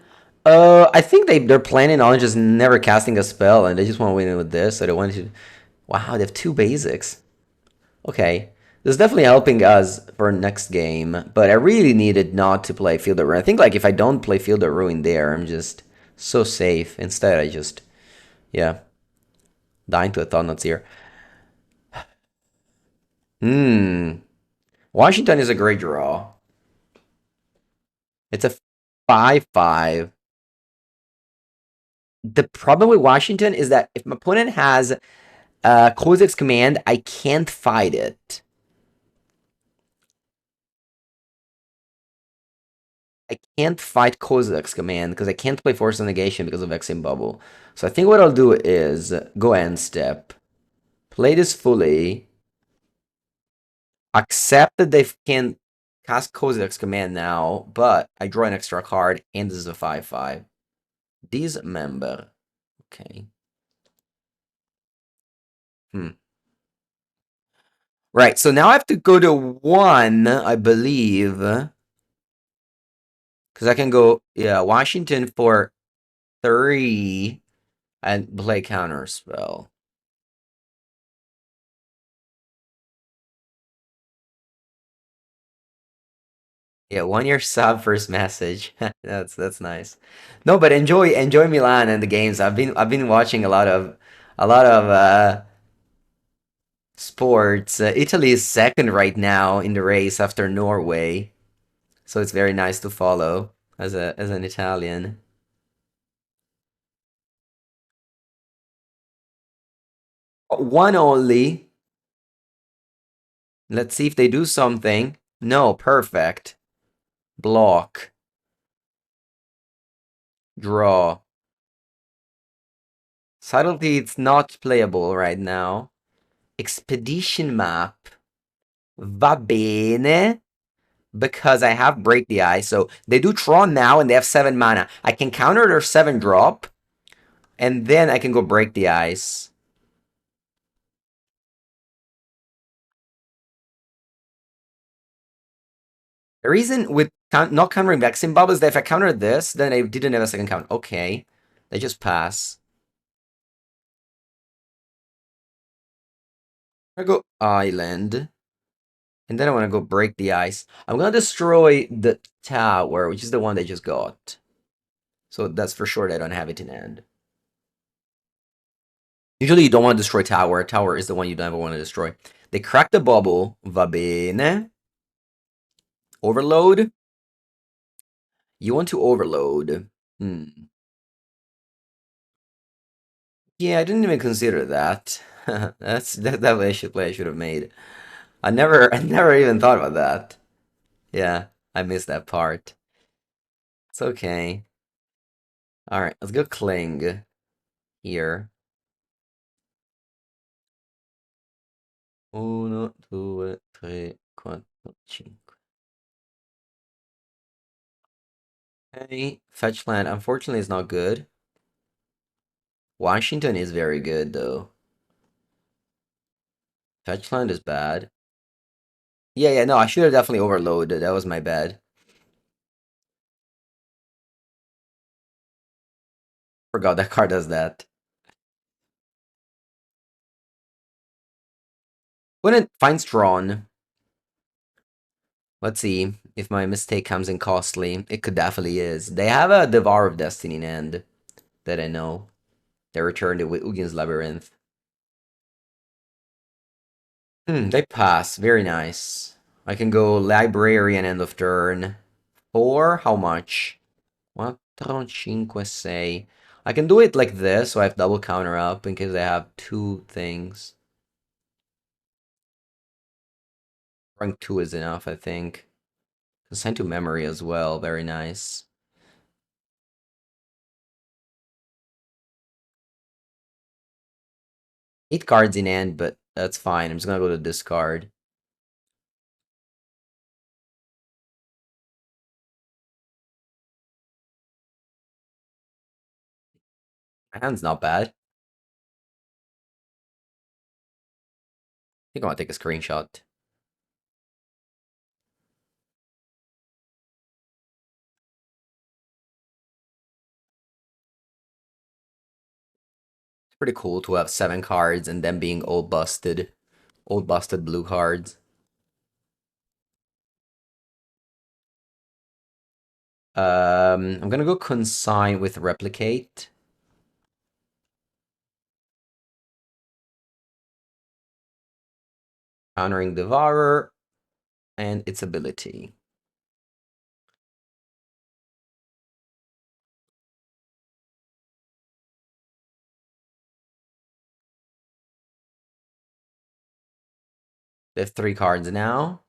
I think they're planning on just never casting a spell and they just want to win with this. So they want to. Wow, they have two basics. Okay. This is definitely helping us for next game, but I really needed not to play Field of Ruin. I think like if I don't play Field of Ruin there, I'm just so safe. Instead, I just, yeah, dying to a Thought here. Hmm. Washington is a great draw. It's a 5-5. The problem with Washington is that if my opponent has Kozak's command, I can't fight it. I can't fight Kozak's command because I can't play Force of Negation because of Exim Bubble. So I think what I'll do is go end step, play this fully, accept that they can cast Kozak's command now, but I draw an extra card and this is a 5-5. Dismember. Okay. Hmm. Right, so now I have to go to 1, I believe. Because I can go, yeah, Washington for 3 and play counter spell. Yeah, 1 year sub first message. That's nice. No, but enjoy Milan and the games. I've been watching a lot of sports. Italy is second right now in the race after Norway, so it's very nice to follow as an Italian. One only. Let's see if they do something. No, perfect. Block. Draw. Subtlety, it's not playable right now. Expedition map. Va bene. Because I have Break the Ice. So they do Tron now and they have 7 mana. I can counter their 7 drop. And then I can go Break the Ice. The reason with not countering Vexing Bubble is that if I counter this, then I didn't have a second count. Okay. They just pass. I go Island. And then I want to go Break the Ice. I'm going to destroy the tower, which is the one they just got. So that's for sure they don't have it in hand. Usually you don't want to destroy tower. Tower is the one you never want to destroy. They crack the bubble. Va bene. Overload. You want to overload. Hmm. Yeah, I didn't even consider that. That way I should play I should have made. I never even thought about that. Yeah, I missed that part. It's okay. All right, let's go Kling here. Uno, due, tre, quattro, cinque. Okay, fetch land. Unfortunately, is not good. Washington is very good though. Fetch land is bad. Yeah, yeah, no, I should have definitely overloaded. That was my bad. Forgot that card does that. When it finds Tron, let's see if my mistake comes in costly. It could definitely is. They have a Devour of Destiny in hand that I know. They returned it with Ugin's Labyrinth. They pass. Very nice. I can go Librarian end of turn. For how much? 4, 5, 6. I can do it like this, so I have double counter up in case I have two things. Rank 2 is enough, I think. Consign to memory as well. Very nice. Eight cards in hand, but that's fine. I'm just gonna go to discard. My hand's not bad. I think I want to take a screenshot. It's pretty cool to have 7 cards and them being old busted. Old busted blue cards. I'm gonna go consign with replicate. Countering Devourer and its ability. They have 3 cards now.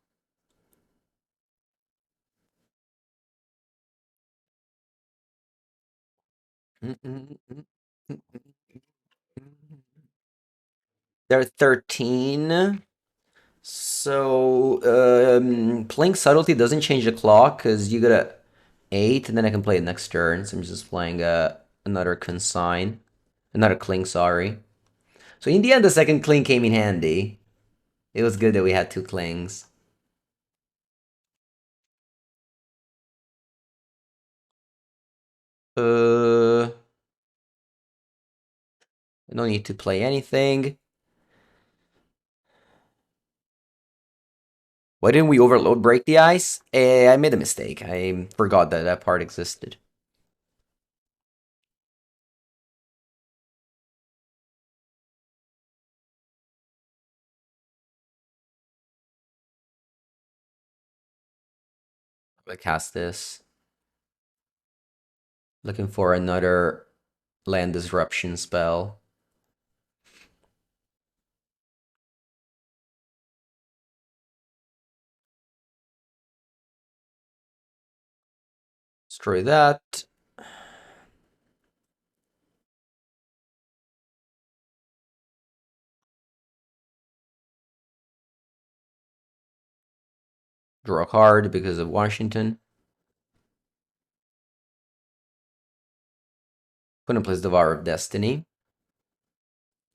They're 13. So playing subtlety doesn't change the clock because you got a 8, and then I can play it next turn. So I'm just playing another consign, another cling. Sorry. So in the end, the second cling came in handy. It was good that we had 2 clings. I don't need to play anything. Why didn't we overload break the ice? I made a mistake. I forgot that that part existed. I'm gonna cast this. Looking for another land disruption spell. Destroy that. Draw a card because of Washington. Gonna place Devourer of Destiny.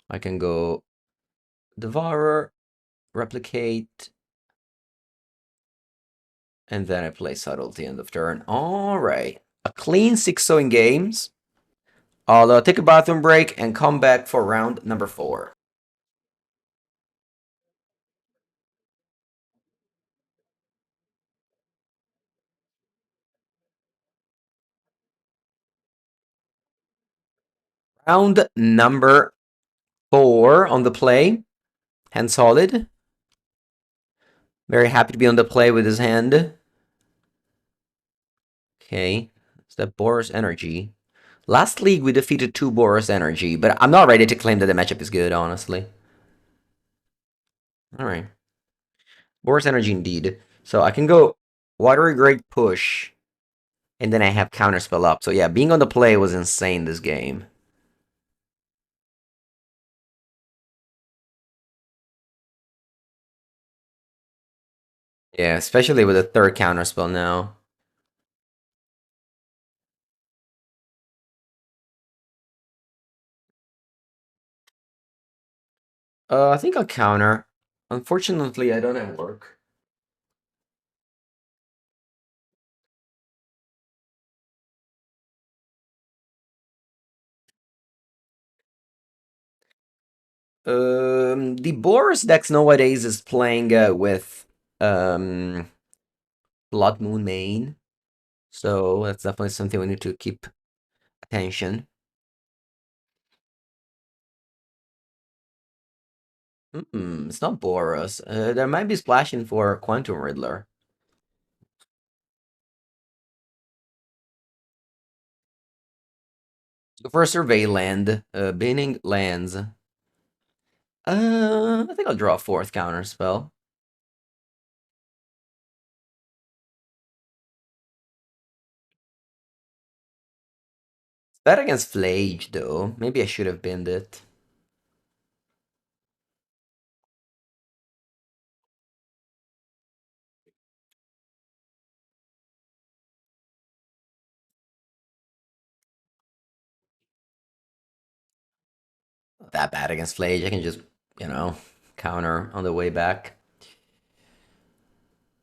I can go Devourer, replicate, and then I play Subtlety end of turn. Alright. A clean 6-0 in games. I'll take a bathroom break and come back for round number 4. Round number 4 on the play. Hand solid. Very happy to be on the play with his hand. Okay. Is that Boros Energy? Last league we defeated two Boros Energy, but I'm not ready to claim that the matchup is good, honestly. Alright. Boros Energy indeed. So I can go Watery Great Push, and then I have Counterspell up. So yeah, being on the play was insane this game. Yeah, especially with the third Counterspell now. I think I'll counter. Unfortunately, I don't have work. The Boros decks nowadays is playing with um Blood Moon main, so that's definitely something we need to keep attention. It's not Boros. There might be splashing for Quantum Riddler. Go for a Survey land, banning lands. I think I'll draw a fourth counter spell. It's bad against Flage though. Maybe I should have binned it. Not that bad against Flage. I can just, you know, counter on the way back.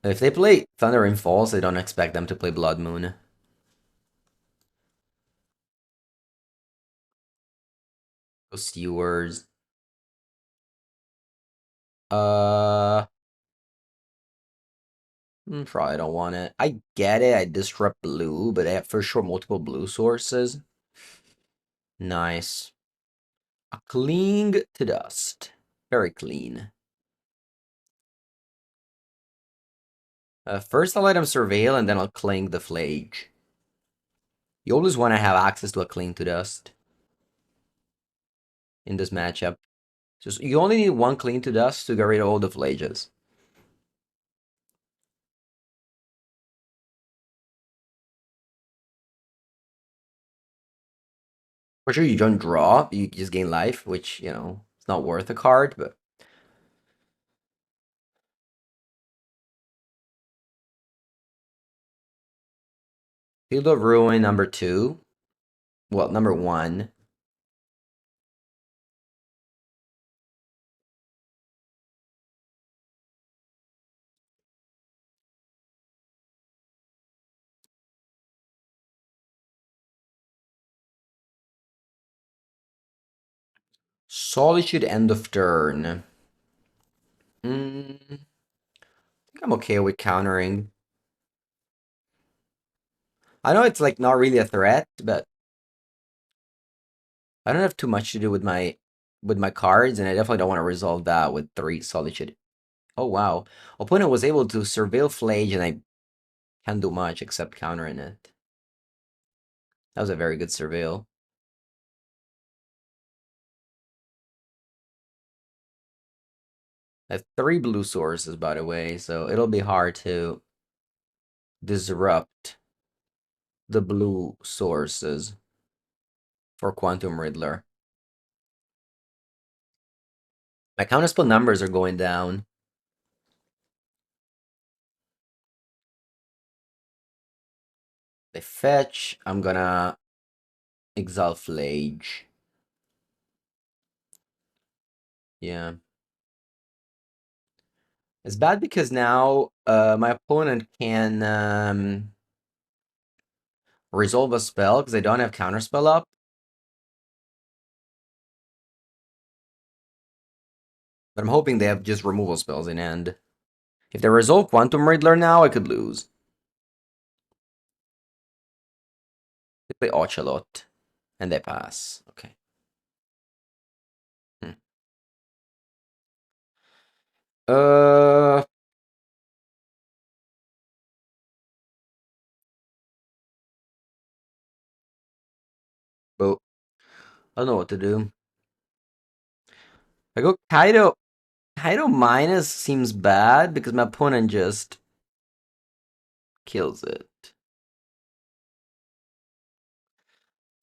If they play Thundering Falls, I don't expect them to play Blood Moon. Go Stewards. Uh, Probably don't want it. I get it. I disrupt blue, but I have for sure multiple blue sources. Nice. A cling to dust. Very clean. First I'll let him surveil, and then I'll cling the Flage. You always want to have access to a cling to dust in this matchup. Just you only need one cling to dust to get rid of all the Flages. For sure, you don't draw, you just gain life, which, you know, it's not worth a card, but Field of Ruin number 2. Well, number 1. Solitude end of turn. I think I'm okay with countering. I know it's like not really a threat, but I don't have too much to do with my cards, and I definitely don't want to resolve that with 3 Solitude. Oh wow. Opponent was able to surveil Flage, and I can't do much except countering it. That was a very good surveil. I have 3 blue sources, by the way, so it'll be hard to disrupt the blue sources for Quantum Riddler. My counterspell numbers are going down. They fetch. I'm gonna exile Flage. Yeah. It's bad because now my opponent can resolve a spell because I don't have counterspell up. But I'm hoping they have just removal spells in end. If they resolve Quantum Riddler now, I could lose. They play Ocelot, and they pass. Okay. Hmm. Uh, I don't know what to do. I go Kaido. Kaido minus seems bad because my opponent just kills it.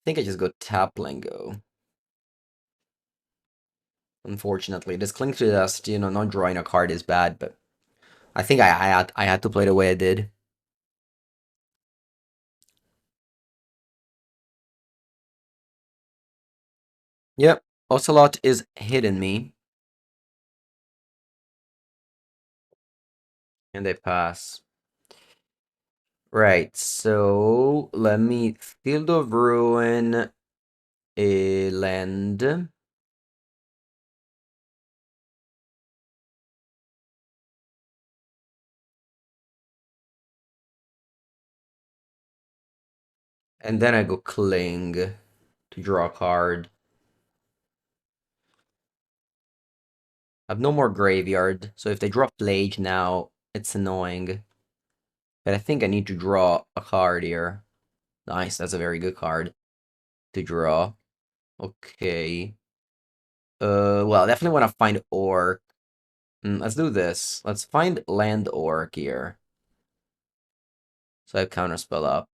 I think I just go tap Lingo. Unfortunately, this cling to dust, not drawing a card is bad, but I think I had to play the way I did. Yep, Ocelot is hitting me, and they pass. Right, so let me Field of Ruin a land. And then I go Cling to draw a card. I have no more graveyard, so if they drop Plage now, it's annoying. But I think I need to draw a card here. Nice, that's a very good card to draw. Okay. Well, definitely want to find Orc. Let's do this. Let's find land Orc here. So I counterspell up.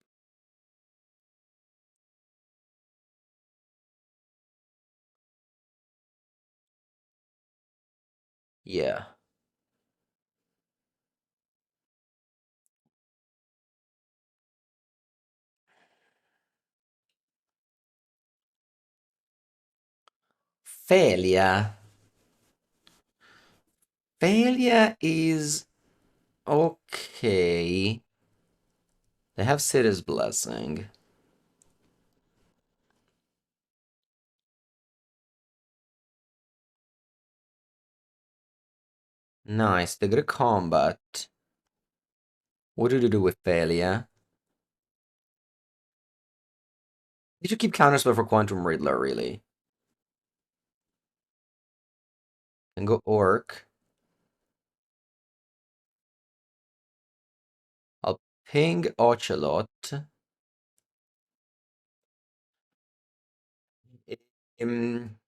Yeah. Failure. Failure is okay. They have City's Blessing. Nice. They go to combat. What do they do with failure? You should keep counterspell for Quantum Riddler, really. And go Orc. I'll ping Ocelot. Um,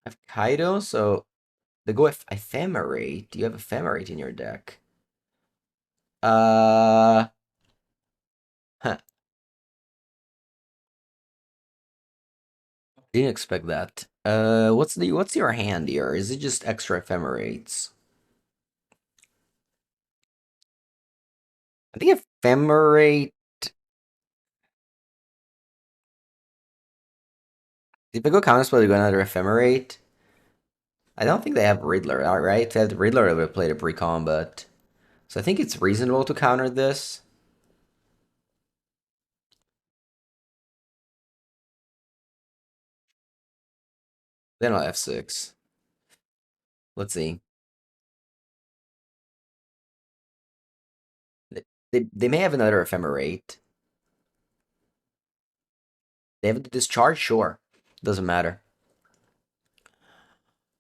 I have Kaido, so they go with Ephemerate. Do you have Ephemerate in your deck? Uh, huh. Didn't expect that. What's your hand here? Is it just extra Ephemerates? I think Ephemerate. If I go counterspell, they go another Ephemerate. I don't think they have Riddler, right? If they had Riddler, they would have played a pre-combat. So I think it's reasonable to counter this. Then I'll F6. Let's see. They may have another Ephemerate. They have the discharge? Sure. Doesn't matter.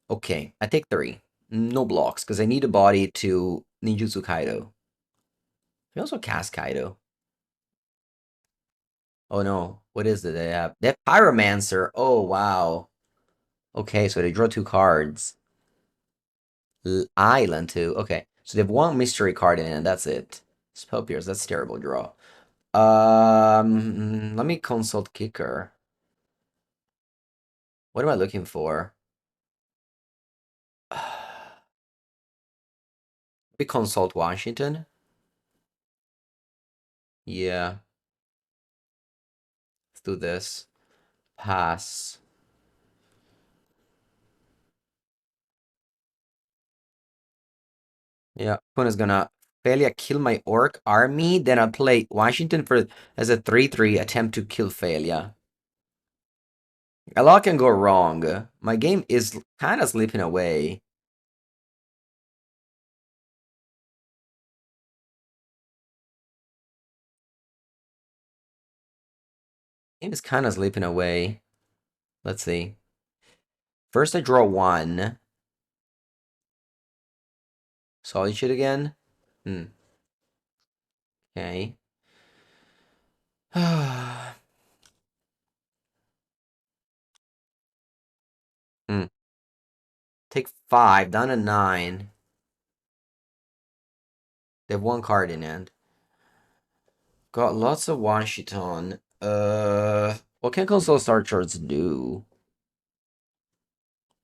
Okay, I take 3. No blocks, because I need a body to Ninjutsu Kaido. I also cast Kaido. Oh no, what is it they have? They have Pyromancer. Oh wow. Okay, so they draw 2 cards. Island too. Okay, so they have 1 mystery card in it, and that's it. Spell Pierce, that's terrible draw. Let me consult Kicker. What am I looking for? We consult Washington. Yeah, let's do this. Pass. Yeah, opponent's gonna failure kill my orc army. Then I'll play Washington for as a 3/3 attempt to kill failure. A lot can go wrong. My game is kind of slipping away. Game is kind of slipping away. Let's see. First I draw 1. Solitude again. Hmm. Okay. Hmm. Take 5, down to 9. They have one card in hand. Got lots of Washington. What can console star charts do?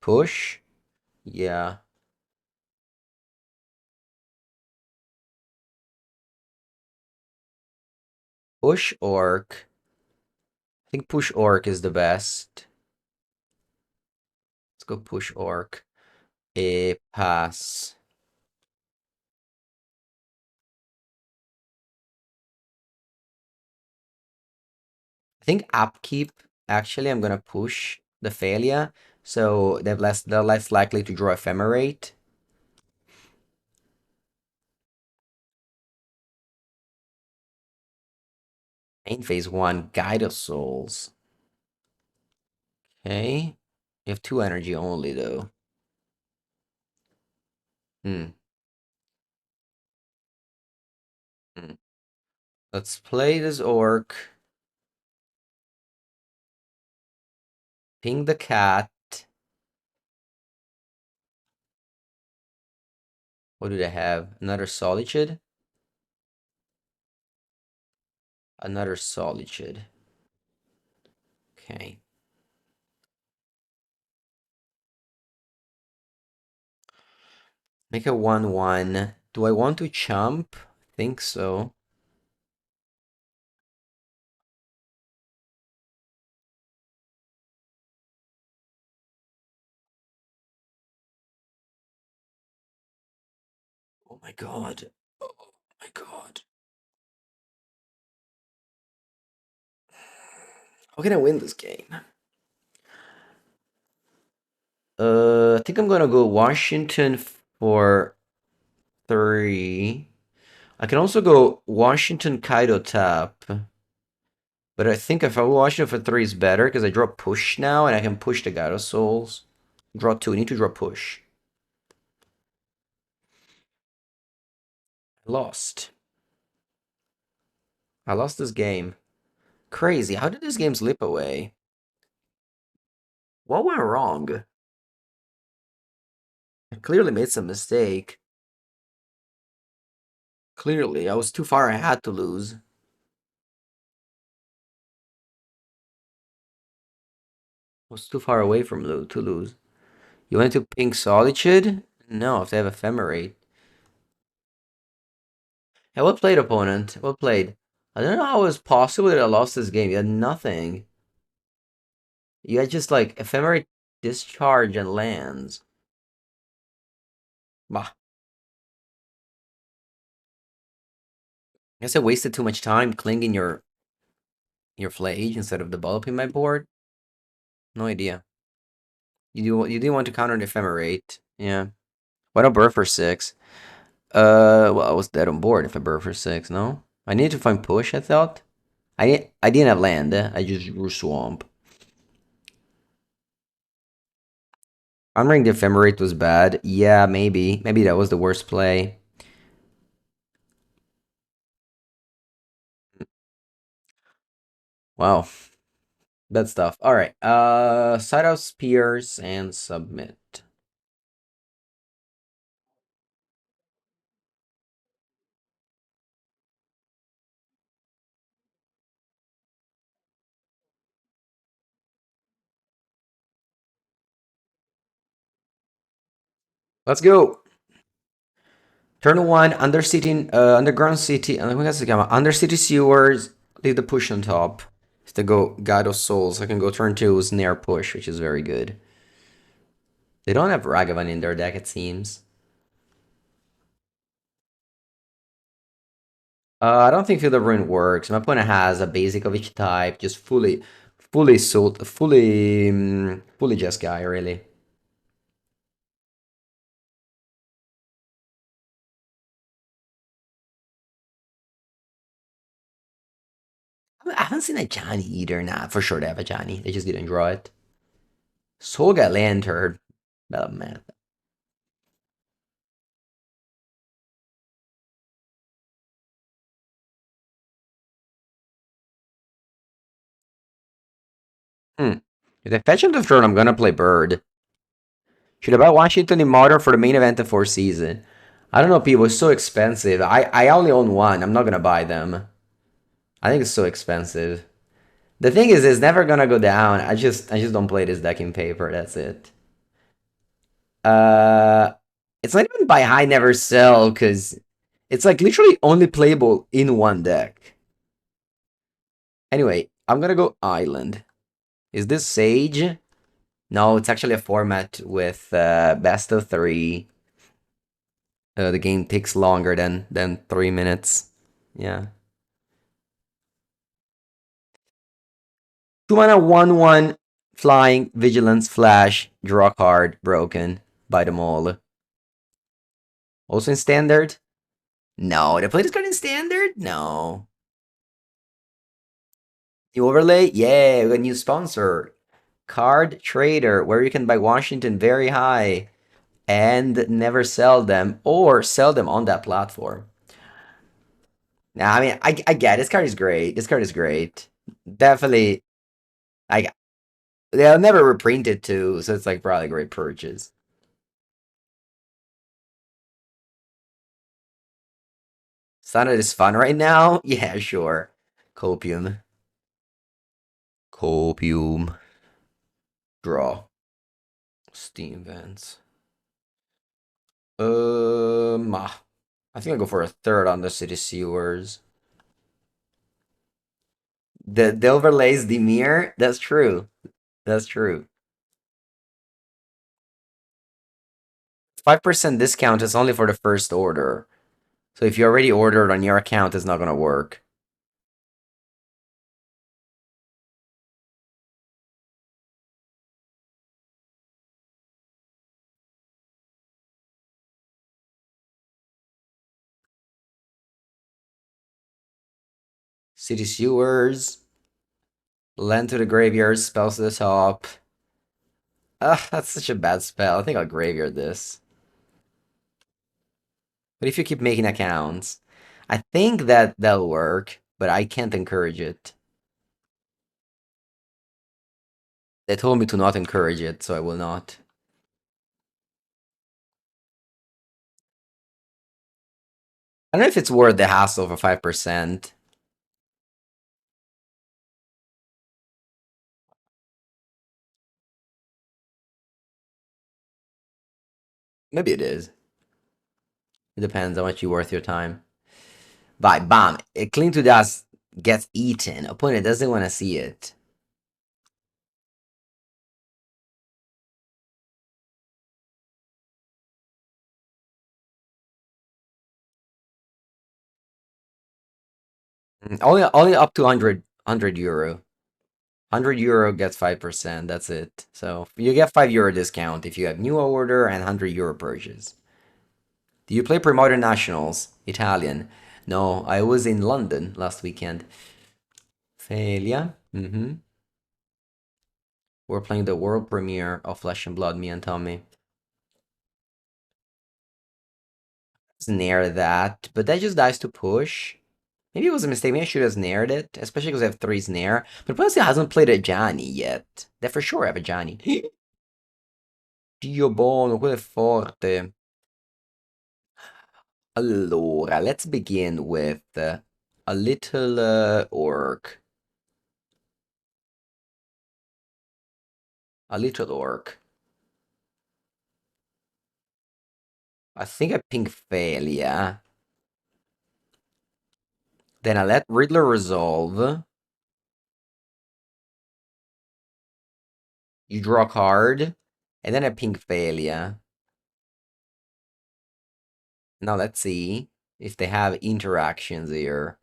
Push? Yeah. Push Orc. I think Push Orc is the best. Let's go Push Orc. A pass. I think Upkeep. Actually, I'm gonna push the failure, so they're less likely to draw Ephemerate. Main phase 1, Guide of Souls. Okay. You have 2 energy only, though. Hmm. Hmm. Let's play this Orc. Ping the cat. What do they have? Another Solitude? Another Solitude. Okay. Make a 1/1. Do I want to chump? Think so. Oh my god. Oh my god. How can I win this game? I think I'm gonna go Washington for 3. I can also go Washington Kaido tap. But I think if I go Washington for 3 is better because I draw push now and I can push the God of Souls. Draw 2. I need to draw push. I lost. I lost this game. Crazy. How did this game slip away? What went wrong? I clearly made some mistake. Clearly, I was too far ahead to lose. I was too far away from to lose. You went to Pink Solitude? No, if they have Ephemerate. Hey, well played, opponent. Well played. I don't know how it was possible that I lost this game. You had nothing. You had just like Ephemerate, Discharge, and lands. Bah. I guess I wasted too much time clinging your Flage instead of developing my board. No idea. You didn't want to counter the Ephemerate. Yeah. Why not burn for 6? Well, I was dead on board if I burn for 6, no? I need to find push, I thought. I didn't have land, I just drew swamp. Honoring the Ephemerate was bad. Yeah, maybe. Maybe that was the worst play. Wow. Bad stuff. Alright. Side out spears and submit. Let's go. Turn 1, underground city, undercity sewers, leave the push on top. If they go Guide of Souls, I can go turn 2 snare push, which is very good. They don't have Ragavan in their deck, it seems. I don't think Field of Ruin works. My opponent has a basic of each type, just fully Jeskai, really. I haven't seen a Johnny either. Nah, for sure they have a Johnny. They just didn't draw it. Solga Lantern. Oh, man. Hmm. If they fetch him to turn, I'm gonna play Bird. Should I buy Washington in Modern for the main event of fourth season? I don't know, people. It's so expensive. I only own one. I'm not gonna buy them. I think it's so expensive. The thing is, it's never gonna go down. I just don't play this deck in paper. That's it. Uh, it's not even buy high, never sell, because it's like literally only playable in one deck. Anyway, I'm gonna go Island. Is this Sage? No, it's actually a format with best of three. The game takes longer than 3 minutes. Yeah. 2 mana 1/1 flying vigilance flash draw card broken by the mole. Also in standard? No, they play this card in standard? No. New overlay? Yeah, we got a new sponsor. Card Trader, where you can buy Washington very high and never sell them or sell them on that platform. Now, I mean, I get it. This card is great. This card is great. Definitely, I they'll never reprint it too, so it's like probably a great purchase. Standard is fun right now? Yeah, sure. Copium. Copium. Draw. Steam vents. I think I'll go for a third on the city sewers. The overlays the mirror? That's true. That's true. 5% discount is only for the first order. So if you already ordered on your account, it's not gonna work. City sewers. Land to the graveyard, spells to the top. That's such a bad spell. I think I'll graveyard this. But if you keep making accounts, I think that that'll work, but I can't encourage it. They told me to not encourage it, so I will not. I don't know if it's worth the hassle for 5%. Maybe it is. It depends how much you worth your time. But bam, a cling to dust gets eaten. Opponent doesn't want to see it. Only up to 100 euro. 100 euro gets 5%. That's it. So you get 5 euro discount if you have new order and 100 euro purchase. Do you play Premodern Nationals? Italian. No, I was in London last weekend. Failure. We're playing the world premiere of Flesh and Blood, me and Tommy. Snare that, but that just dies to push. Maybe it was a mistake. Maybe I should have snared it, especially because I have 3 snare. But plus, it hasn't played a Gianni yet. They for sure have a Gianni. Dio buono, quello è forte. Allora, let's begin with a little orc. A little orc. I think I ping Failure. Then I let Riddler resolve. You draw a card. And then I ping Failure. Now let's see if they have interactions here.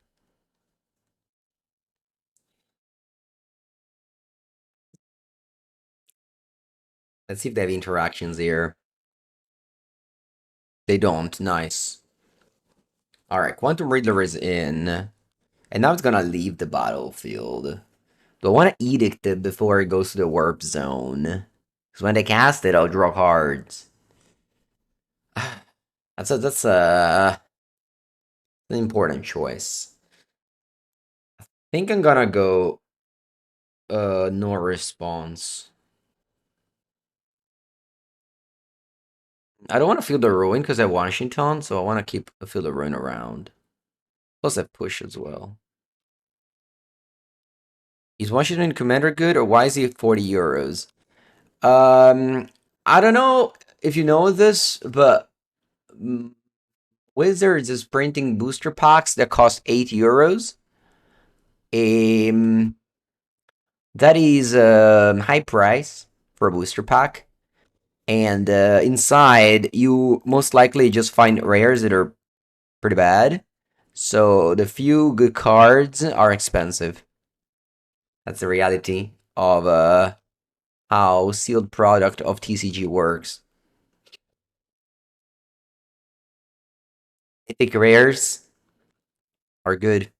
Let's see if they have interactions here. They don't. Nice. Alright, Quantum Riddler is in. And now it's gonna leave the battlefield. Do I want to edict it before it goes to the warp zone? Because when they cast it, I'll draw cards. That's an important choice. I think I'm gonna go no response. I don't want to feel the ruin because I have Washington, so I want to keep feel the ruin around. Plus I push as well. Is Washington Commander good or why is he 40 euros? Um, I don't know if you know this, but Wizards is printing booster packs that cost 8 euros. Um, that is a high price for a booster pack. And inside, you most likely just find rares that are pretty bad. So the few good cards are expensive. That's the reality of how sealed product of TCG works. Mythic rares are good.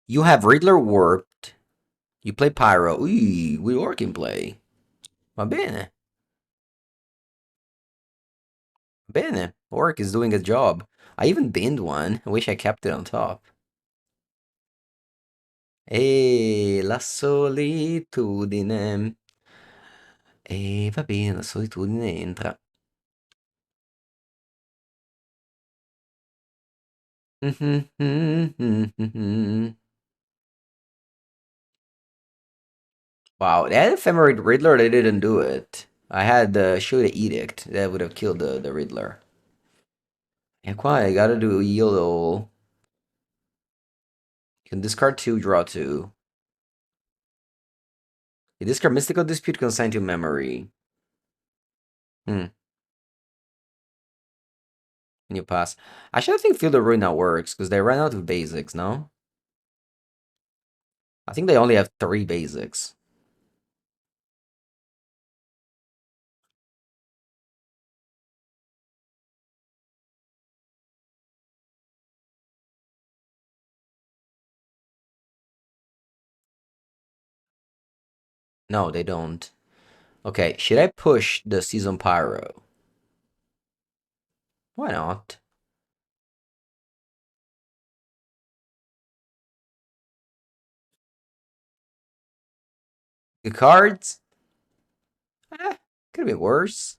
You have Riddler Warped. You play Pyro. Ooh, we all can play. Va bene. Bene. Orc is doing a job. I even binned one. I wish I kept it on top. La solitudine. Va bene, la solitudine entra. Wow, that ephemeral Riddler, they didn't do it. I had the show the edict. That would have killed the Riddler. Yeah, quite. I gotta do yellow. You can discard two, draw two. You discard Mystical Dispute consigned to memory. Hmm. And you pass. Actually, I think Field of Ruin now works because they ran out of basics, no? I think they only have 3 basics. No, they don't. Okay, should I push the Season Pyro? Why not? The cards? Could have been worse.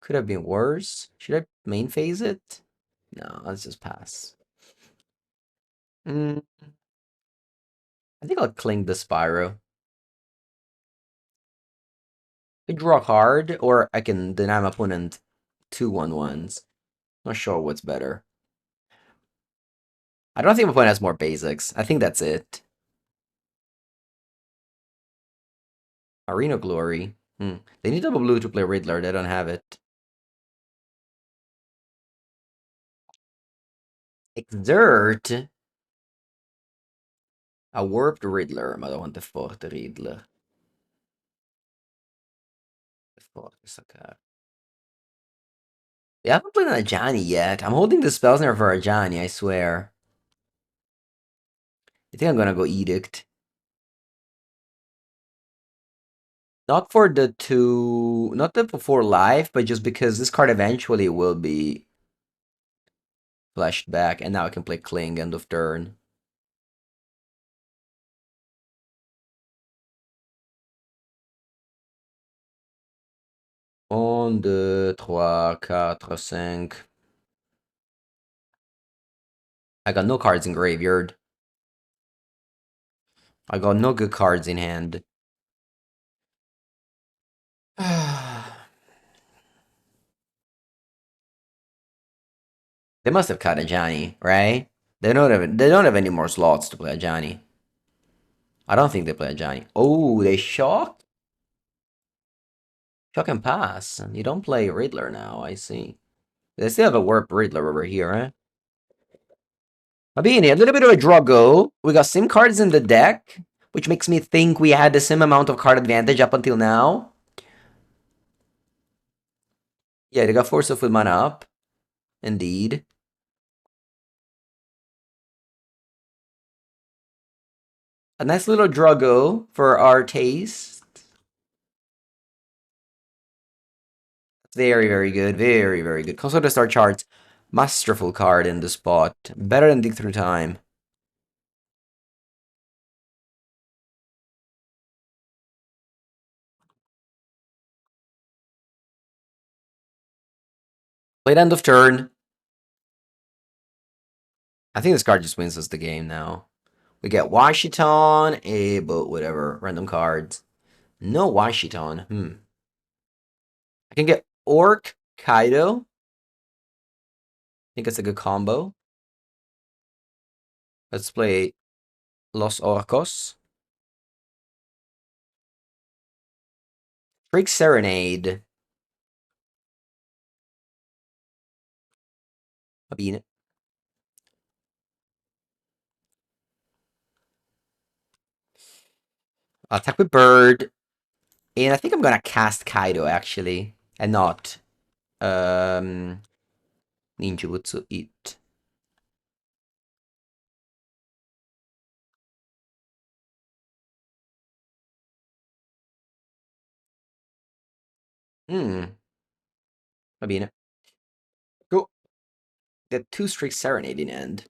Could have been worse. Should I main phase it? No, let's just pass. Mm, I think I'll cling the Spyro. I draw a card, or I can deny my opponent 2/1/1s. Not sure what's better. I don't think my opponent has more basics. I think that's it. Arena Glory. They need double blue to play Riddler. They don't have it. Exert. A warped Riddler, ma davanti a forte Riddler. È forte sta carta. They haven't played on Ajani yet. I'm holding the spells there for Ajani, I swear. I think I'm gonna go Edict. Not for the two, not the for life, but just because this card eventually will be flashed back, and now I can play Cling end of turn. Un, deux, trois, quatre, cinq. I got no cards in graveyard. I got no good cards in hand. They must have cut a Johnny, right? They don't have any more slots to play a Johnny. I don't think they play a Johnny. Oh, they shock? Shock and pass. You don't play Riddler now, I see. They still have a warp Riddler over here, right? Mabini, a little bit of a Drago. We got sim cards in the deck, which makes me think we had the same amount of card advantage up until now. Yeah, they got Force of Will mana up. Indeed. A nice little Drago for our taste. Very, very good. Very, very good. Console to start charts. Masterful card in the spot. Better than Dig Through Time. Played end of turn. I think this card just wins us the game now. We get Washington, but whatever. Random cards. No Washington. I can get Orc, Kaido. I think it's a good combo. Let's play Los Orcos. Freak Serenade. Va bene. Attack with Bird. And I think I'm gonna cast Kaido actually. And not Ninjutsu It. Va bene. Go. Get 2 Streak Serenade in end.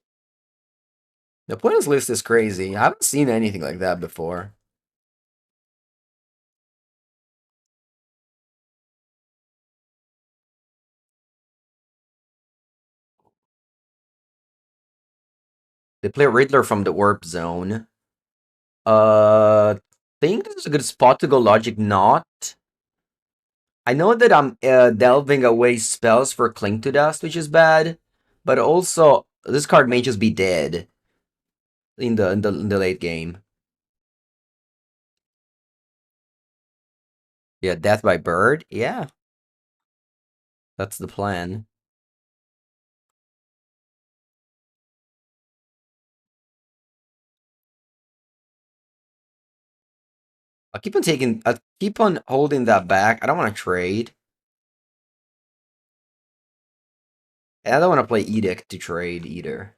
The opponent's list is crazy. I haven't seen anything like that before. They play Riddler from the Warp Zone. Think this is a good spot to go Logic Knot. I know that I'm delving away spells for Cling to Dust, which is bad, but also this card may just be dead in the late game. Yeah, Death by Bird. Yeah, that's the plan. I'll keep on holding that back. I don't want to trade. And I don't want to play Edict to trade either.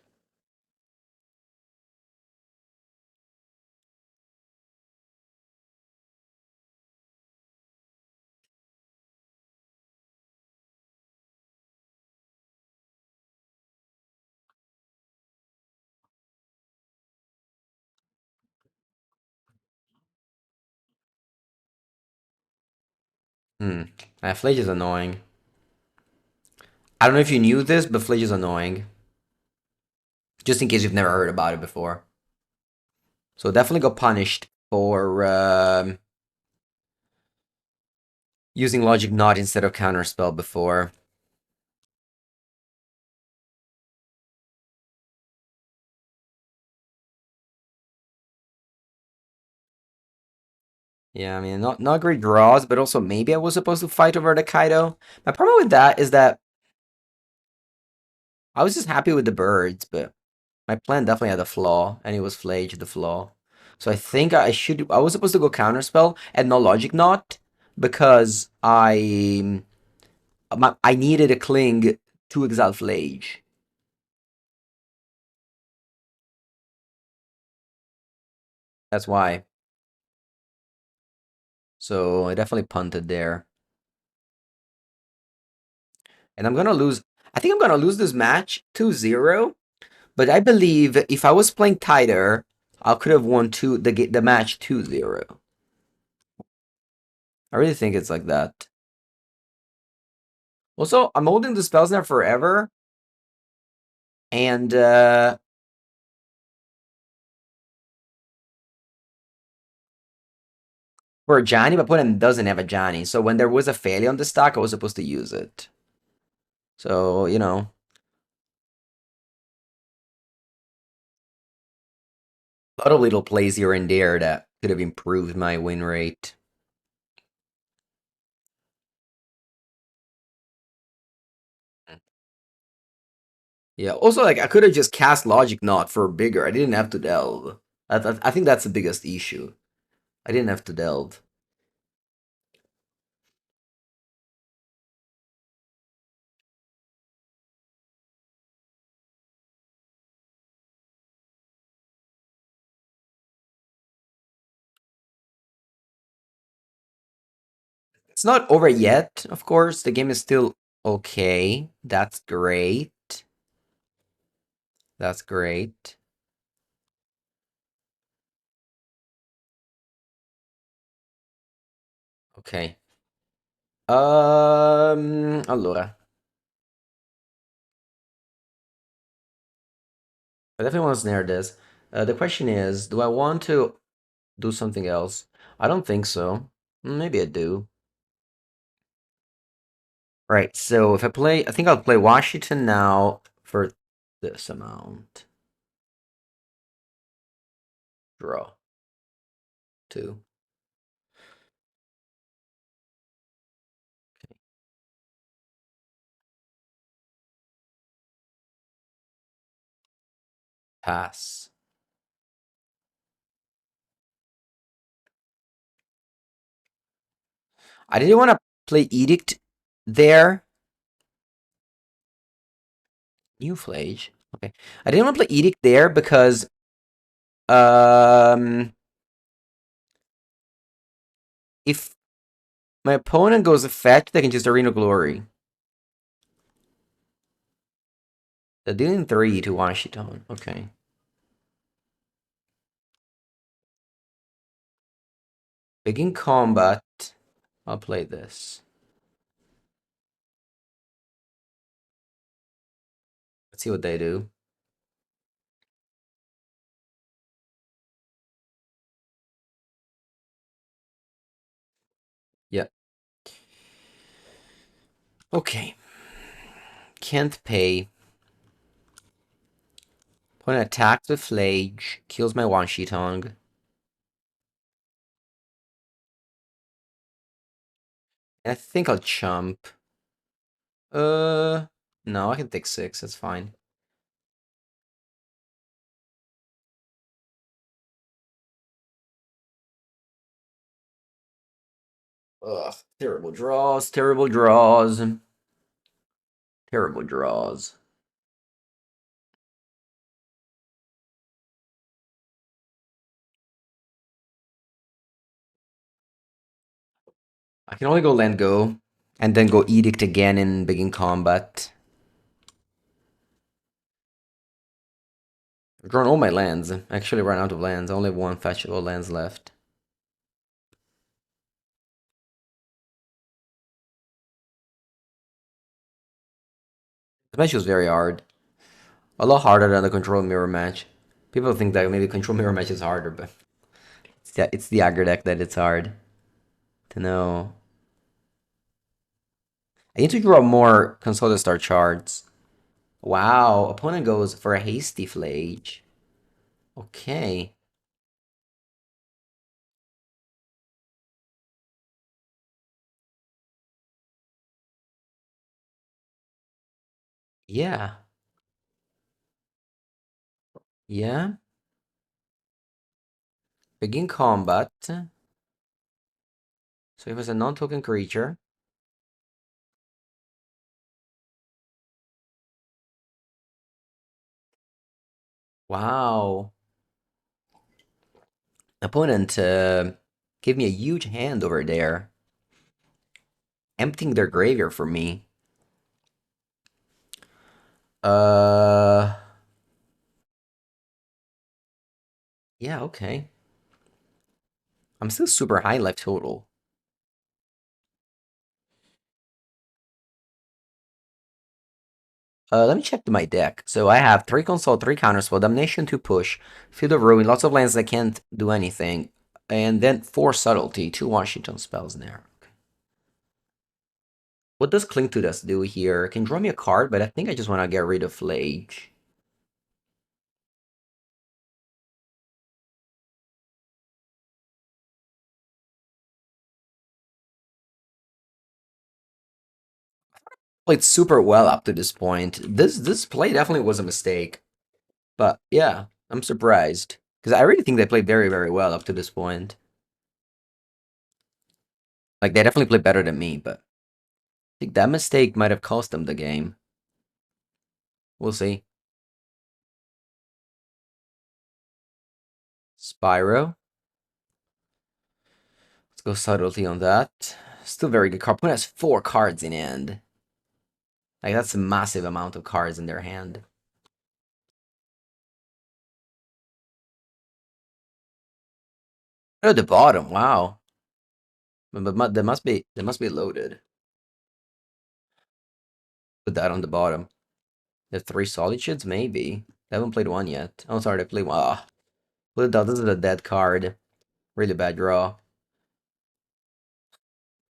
Fledge is annoying. I don't know if you knew this, but Fledge is annoying. Just in case you've never heard about it before. So definitely got punished for using Logic Knot instead of Counterspell before. Yeah, I mean, not great draws, but also maybe I was supposed to fight over the Kaido. My problem with that is that I was just happy with the birds, but my plan definitely had a flaw, and it was Flage the flaw. So I think I was supposed to go Counterspell and no Logic Knot because I needed a Cling to exile Flage. That's why. So I definitely punted there. And I'm gonna lose. I think I'm gonna lose this match 2-0. But I believe if I was playing tighter, I could have won the match 2-0. I really think it's like that. Also, I'm holding the spells now forever. And for a Johnny, my opponent doesn't have a Johnny. So when there was a failure on the stack, I was supposed to use it. So, you know. A lot of little plays here and there that could have improved my win rate. Yeah, also, like, I could have just cast Logic Knot for bigger. I didn't have to delve. I think that's the biggest issue. I didn't have to delve. It's not over yet, of course. The game is still okay. That's great. That's great. Ok. Allora, I definitely want to snare this. The question is, do I want to do something else? I don't think so. Maybe I do. Right, so if I play, I think I'll play Washington now for this amount. Draw. Two. Pass. I didn't want to play Edict there. New Flage. Okay. I didn't want to play Edict there because um if my opponent goes a fetch, they can just Arena Glory. They're doing 3 to Washington. Okay. Begin combat. I'll play this. Let's see what they do. Yeah. Okay. Can't pay. Opponent attacks with Flage. Kills my Washington. I think I'll chump. No, I can take 6. That's fine. Ugh, terrible draws, terrible draws. Terrible draws. I can only go land go, and then go Edict again and begin combat. I've drawn all my lands. I actually ran out of lands. I only have one fetchable lands left. This match was very hard. A lot harder than the control mirror match. People think that maybe control mirror match is harder, but it's the aggro deck that it's hard to know. I need to draw more Console Star charts. Wow, opponent goes for a hasty flage. Okay. Yeah. Yeah. Begin combat. So it was a non-token creature. Wow. Opponent gave me a huge hand over there. Emptying their graveyard for me. Uh, yeah, okay. I'm still super high left total. Let me check my deck. So I have 3 console, 3 counterspell, Damnation, 2 push, Field of Ruin, lots of lands that can't do anything, and then 4 subtlety, 2 Washington spells in there. What does Cling to Dust do here? It can draw me a card, but I think I just want to get rid of Flage. Played super well up to this point. This play definitely was a mistake. But yeah, I'm surprised. Because I really think they played very, very well up to this point. Like, they definitely played better than me, but I think that mistake might have cost them the game. We'll see. Spyro. Let's go subtlety on that. Still very good card. Opponent has 4 cards in hand. Like, that's a massive amount of cards in their hand. Oh, the bottom. Wow. But they must be loaded. Put that on the bottom. The 3 solid shits, maybe. They haven't played one yet. Oh, sorry, they played one. Ah, put it down. This is a dead card. Really bad draw.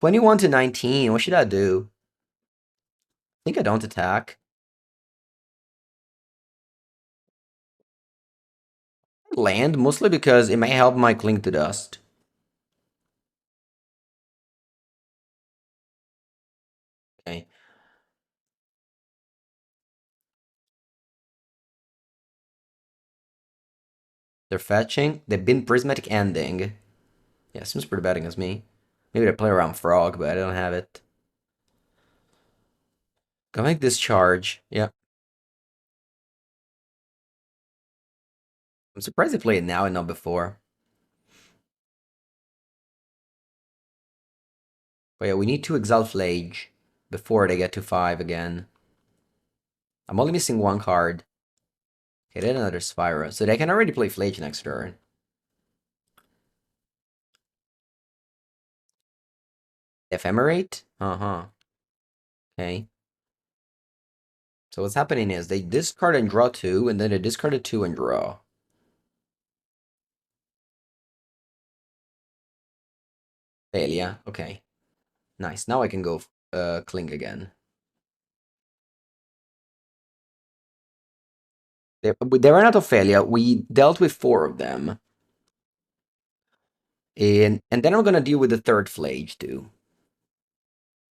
21 to 19. What should I do? I think I don't attack. Land, mostly because it may help my Cling to Dust. Okay. They're fetching. They've been Prismatic Ending. Yeah, seems pretty bad against me. Maybe they play around Frog, but I don't have it. Go make this charge. Yeah. I'm surprised they play it now and not before. But yeah, we need to Exile Flage before they get to 5 again. I'm only missing one card. Okay, then another Spyro. So they can already play Flage next turn. Ephemerate? Uh-huh. Okay. So what's happening is they discard and draw 2, and then they discard a 2 and draw. Failure. Okay. Nice. Now I can go Cling again. They ran out of failure. We dealt with 4 of them. And then I'm gonna deal with the third Flage too.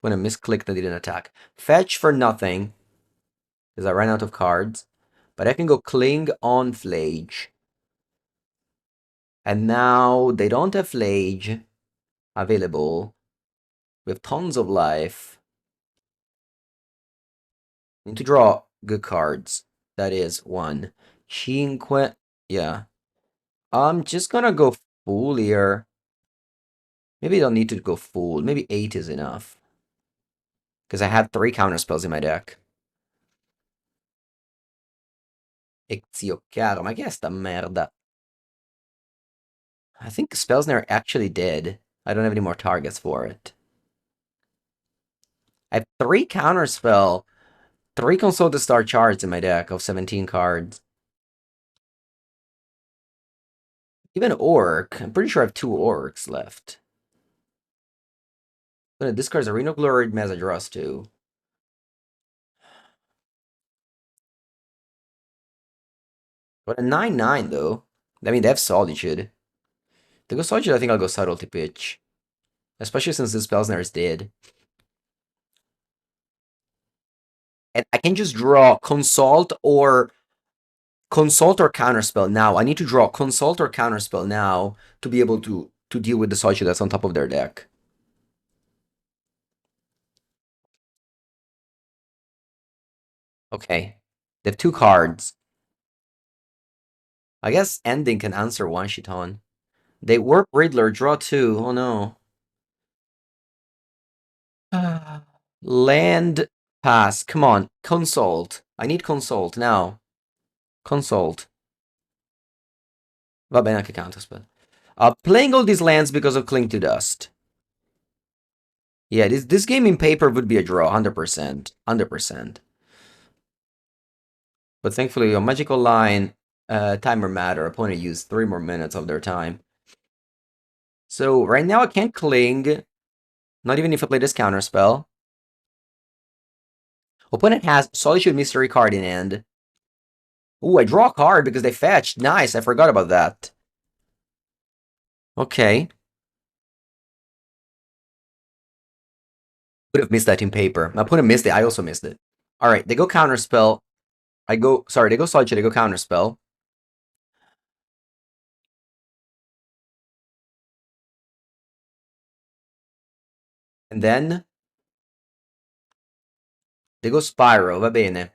I'm gonna misclick that didn't attack. Fetch for nothing. Because I ran out of cards. But I can go Cling on Flage. And now they don't have Flage available. With tons of life. Need to draw good cards. That is 1. Cinque. Yeah. I'm just gonna go full here. Maybe I don't need to go full. Maybe 8 is enough. Because I had 3 counterspells in my deck. Ezio Chiaro, ma che è sta merda? I think Spellsnare actually did. I don't have any more targets for it. I have 3 counterspell, 3 Console to Star cards in my deck of 17 cards. Even Orc. I'm pretty sure I have 2 Orcs left. I'm gonna discard Arena Glory Message Rust too. But a 9/9 though. I mean, they have Solitude. If they go Solitude, I think I'll go Subtlety Pitch. Especially since the Spellsnare is dead. And I can just draw Consult or Counterspell now. I need to draw Consult or Counterspell now to be able to deal with the Solitude that's on top of their deck. Okay. They have 2 cards. I guess Ending can answer one Shiton. They Warp Riddler, draw 2. Oh no. Land pass. Come on. Consult. I need Consult now. Consult. Va bene anche Counterspell. Playing all these lands because of Cling to Dust. Yeah, this game in paper would be a draw, 100%. 100%. But thankfully, on Magical Line, timer matter. Opponent used 3 more minutes of their time. So right now I can't Cling. Not even if I play this Counterspell. Opponent has Solitude Mystery card in hand. Ooh, I draw a card because they fetched. Nice, I forgot about that. Okay. Would have missed that in paper. My opponent missed it. I also missed it. Alright, they go Counterspell. They go Solitude, they go Counterspell. And then they go Spyro, va bene.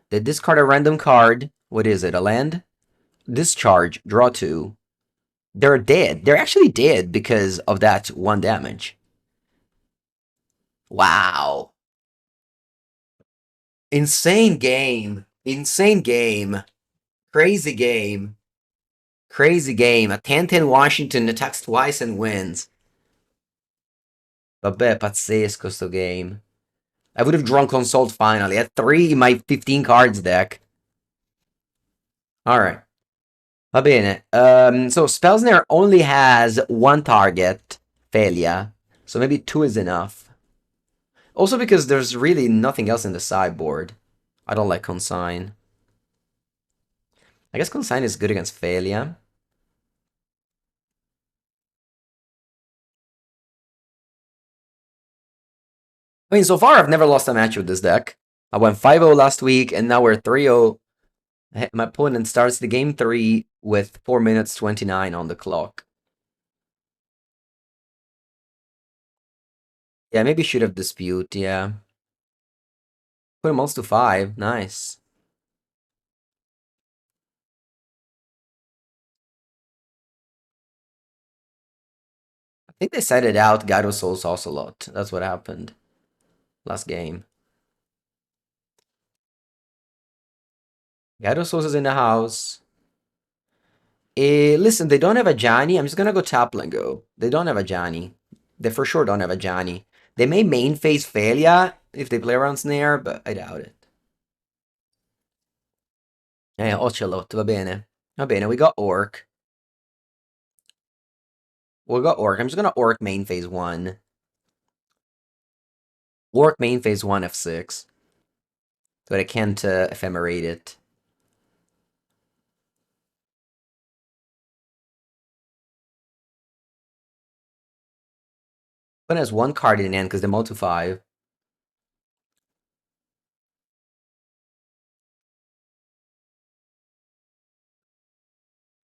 They discard a random card. What is it, a land? Discharge, draw 2. They're dead. They're actually dead because of that 1 damage. Wow. Insane game. Insane game. Crazy game. Crazy game. A 10-10 Washington attacks twice and wins. Vabbè, pazzesco sto game. I would have drawn Consult finally. At 3 in my 15 cards deck. Alright. Va bene. So Spellsnare only has one target, Felia. So maybe 2 is enough. Also because there's really nothing else in the sideboard. I don't like Consign. I guess Consign is good against Felia. I mean, so far I've never lost a match with this deck. I went 5-0 last week, and now we're 3-0. My opponent starts the game 3 with 4 minutes 29 on the clock. Yeah, maybe should have dispute, yeah. Put him also to 5, nice. I think they sided out Gyrosoul's Ocelot. That's what happened last game. Gyrosoul's is in the house. Listen, they don't have a Johnny. I'm just gonna go tap and go. They don't have a Johnny. They for sure don't have a Johnny. They may main phase Failure if they play around Snare, but I doubt it. Ocelot, va bene. Va bene, we got Orc. We got Orc. I'm just gonna Orc main phase 1. Orc main phase 1 F6. But I can't ephemerate it. But has one card in hand because they multi 5.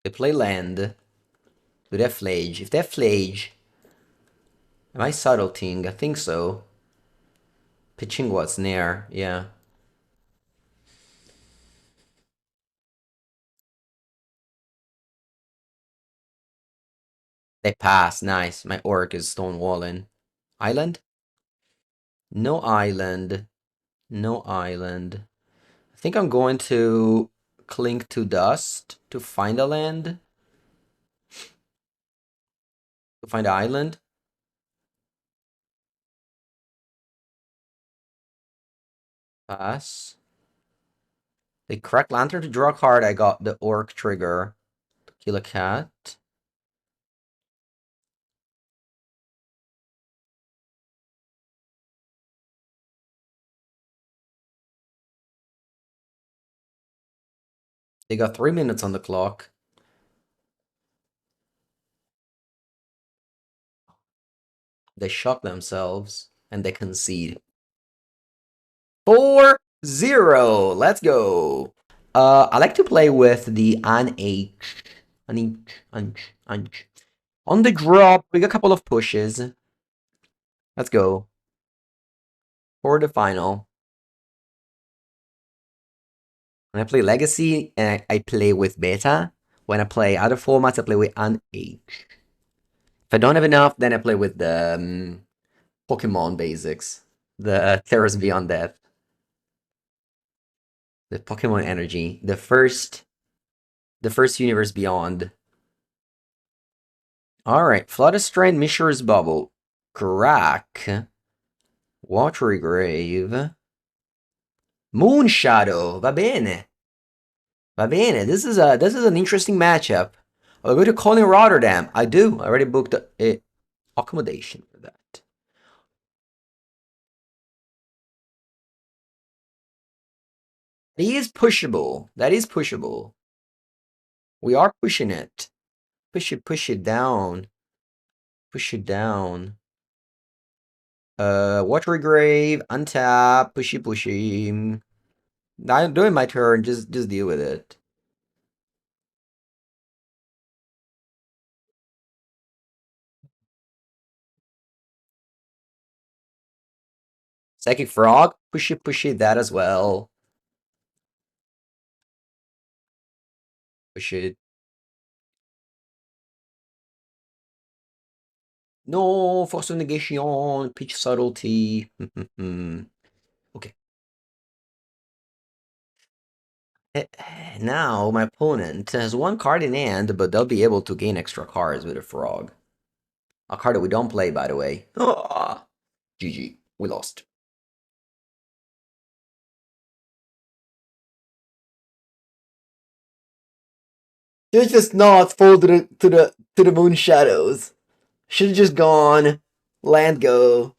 They play land. Do they have Flage? If they have Flage, am I subtleting? I think so. Pitching what's near, yeah. They pass, nice. My Orc is stonewalling. Island? No island. No island. I think I'm going to Clink to Dust to find a land. To find an island. Pass. They crack Lantern to draw a card. I got the Orc trigger. To kill a cat. They got 3 minutes on the clock. They shock themselves and they concede. 4-0. Let's go. I like to play with the an H. An H. On the drop, we got a couple of pushes. Let's go. For the final. When I play Legacy, I play with Beta. When I play other formats, I play with an H. If I don't have enough, then I play with the Pokemon basics. The Terrace Beyond Death. The Pokemon Energy. The first universe beyond. Alright, Floodstrain, Mishra's Bubble. Crack. Watery Grave. Moonshadow. Va bene. Va bene. This is an interesting matchup. I'll go to Colin Rotterdam. I do. I already booked a accommodation for that. He is pushable. That is pushable. We are pushing it. Push it down. Push it down. Watery Grave, untap, pushy. I'm doing my turn, just deal with it. Psychic Frog, pushy that as well. Push it. No, Force of Negation, Pitch Subtlety. Okay. Now my opponent has one card in hand, but they'll be able to gain extra cards with a frog. A card that we don't play, by the way. Ah, GG. We lost. Should just not fall to the moon shadows. Should have just gone, land go,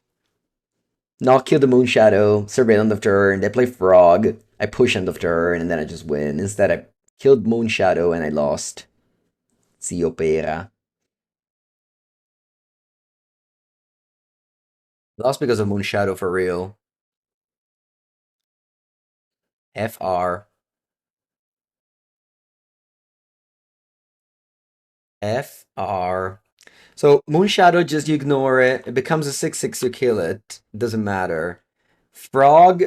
not kill the moon shadow, survey end of turn. They play frog. I push end of turn and then I just win. Instead, I killed moon shadow and I lost. Si opera. Lost because of moon shadow for real. FR. FR. So Moon Shadow, just you ignore it. It becomes a 6/6, you kill it. Doesn't matter. Frog,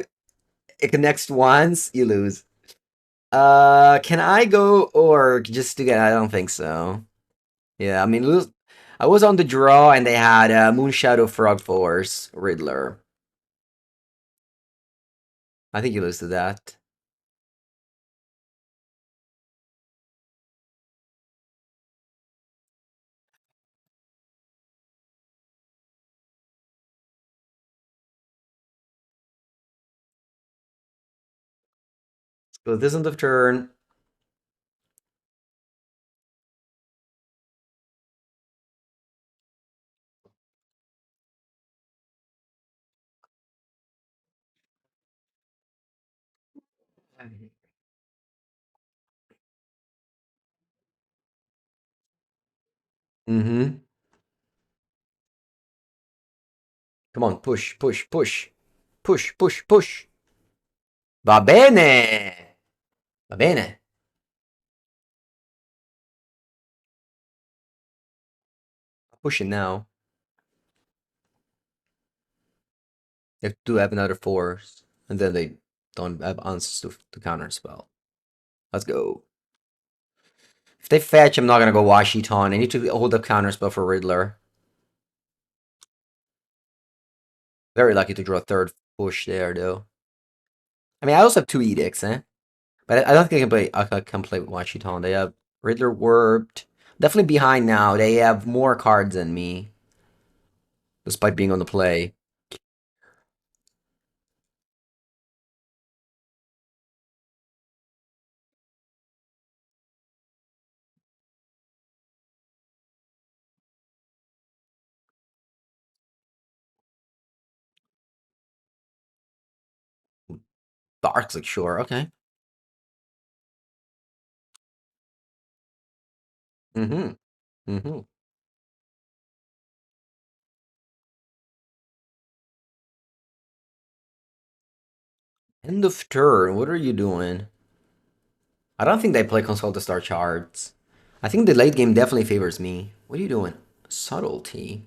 it connects once, you lose. Can I go or just to get? I don't think so. Yeah, I mean, lose. I was on the draw and they had Moon Shadow, Frog Force, Riddler. I think you lose to that. So this end of turn. Mm-hmm. Come on, push, push, push. Push, push, push. Va bene! Va bene. I'm pushing now. They do have another force, and then they don't have answers to counter spell. Let's go. If they fetch, I'm not gonna go Washington. I need to hold up counter spell for Riddler. Very lucky to draw a third push there, though. I mean, I also have two edicts, eh? But I don't think I can play. I can play with Washington. They have Riddler warped. Definitely behind now. They have more cards than me, despite being on the play. Dark's like sure, okay. Mm-hmm. Mm-hmm. End of turn. What are you doing? I don't think they play console to start charts. I think the late game definitely favors me. What are you doing? Subtlety.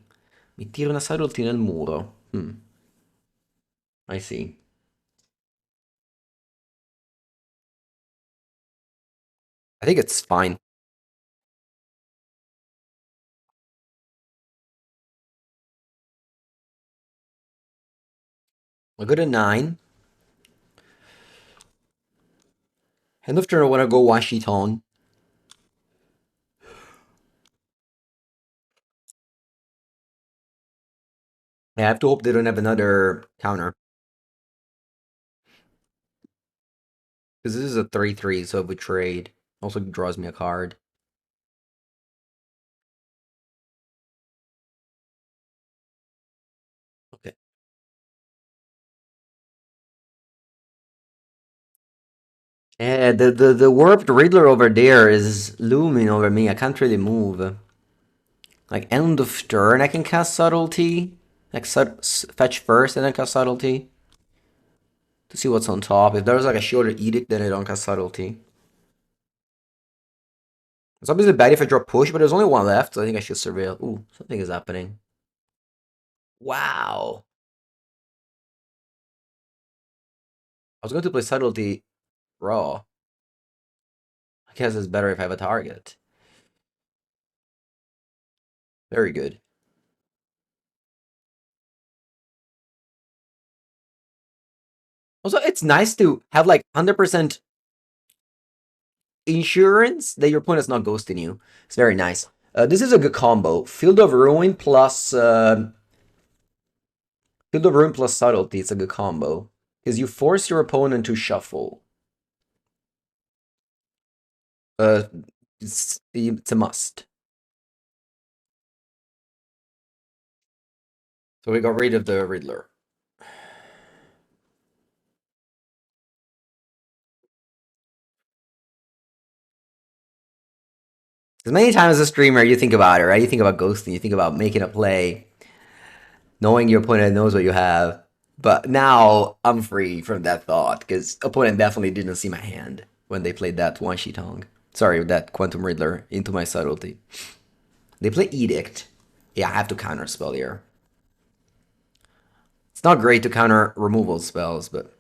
Mi tiro una subtlety nel muro. I see. I think it's fine. I go to 9. End of turn, I want to go Washington. I have to hope they don't have another counter. Because this is a 3/3, so it would trade. Also draws me a card. Okay. Yeah, the warped Riddler over there is looming over me. I can't really move. Like end of turn, I can cast subtlety. Like fetch first and then cast subtlety to see what's on top. If there's like a shorter edict, then I don't cast subtlety. It's obviously bad if I draw push, but there's only one left, so I think I should surveil. Ooh, something is happening. Wow. I was going to play subtlety raw. I guess it's better if I have a target. Very good. Also, it's nice to have like 100% insurance that your opponent's not ghosting you. It's very nice. This is a good combo. Field of Ruin plus Field of Ruin plus Subtlety. It's a good combo because you force your opponent to shuffle. Uh, it's a must. So we got rid of the Riddler. Because many times as a streamer, you think about it, right? You think about ghosting, you think about making a play, knowing your opponent knows what you have. But now I'm free from that thought because opponent definitely didn't see my hand when they played that one sheet hong. Sorry, that Quantum Riddler into my subtlety. They play Edict. Yeah, I have to counter spell here. It's not great to counter removal spells, but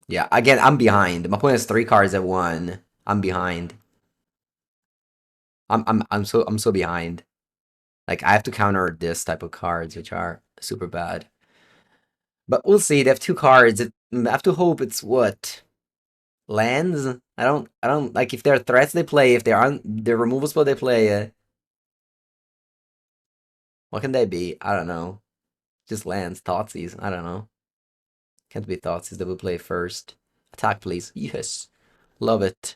yeah, again, I'm behind. My opponent has 3 cards at 1. I'm behind. I'm so behind. Like I have to counter this type of cards, which are super bad. But we'll see. They have 2 cards. I have to hope it's what lands. I don't like if they're threats they play. If they're on the removal spell they play. What can they be? I don't know. Just lands, Thoughtseize. I don't know. Can't be Thoughtseize that we play first. Attack, please. Yes, love it.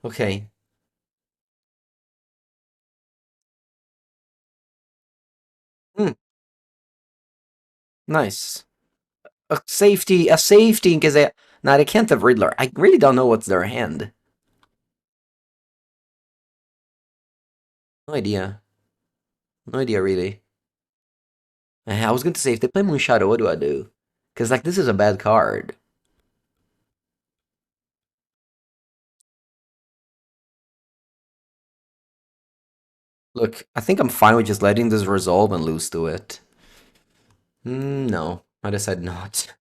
Okay. Hmm. Nice. A safety in case they. Now they can't have Riddler. I really don't know what's their hand. No idea. No idea really. I was going to say if they play Moonshadow, what do I do? Because like this is a bad card. Look, I think I'm fine with just letting this resolve and lose to it. No, I decided not.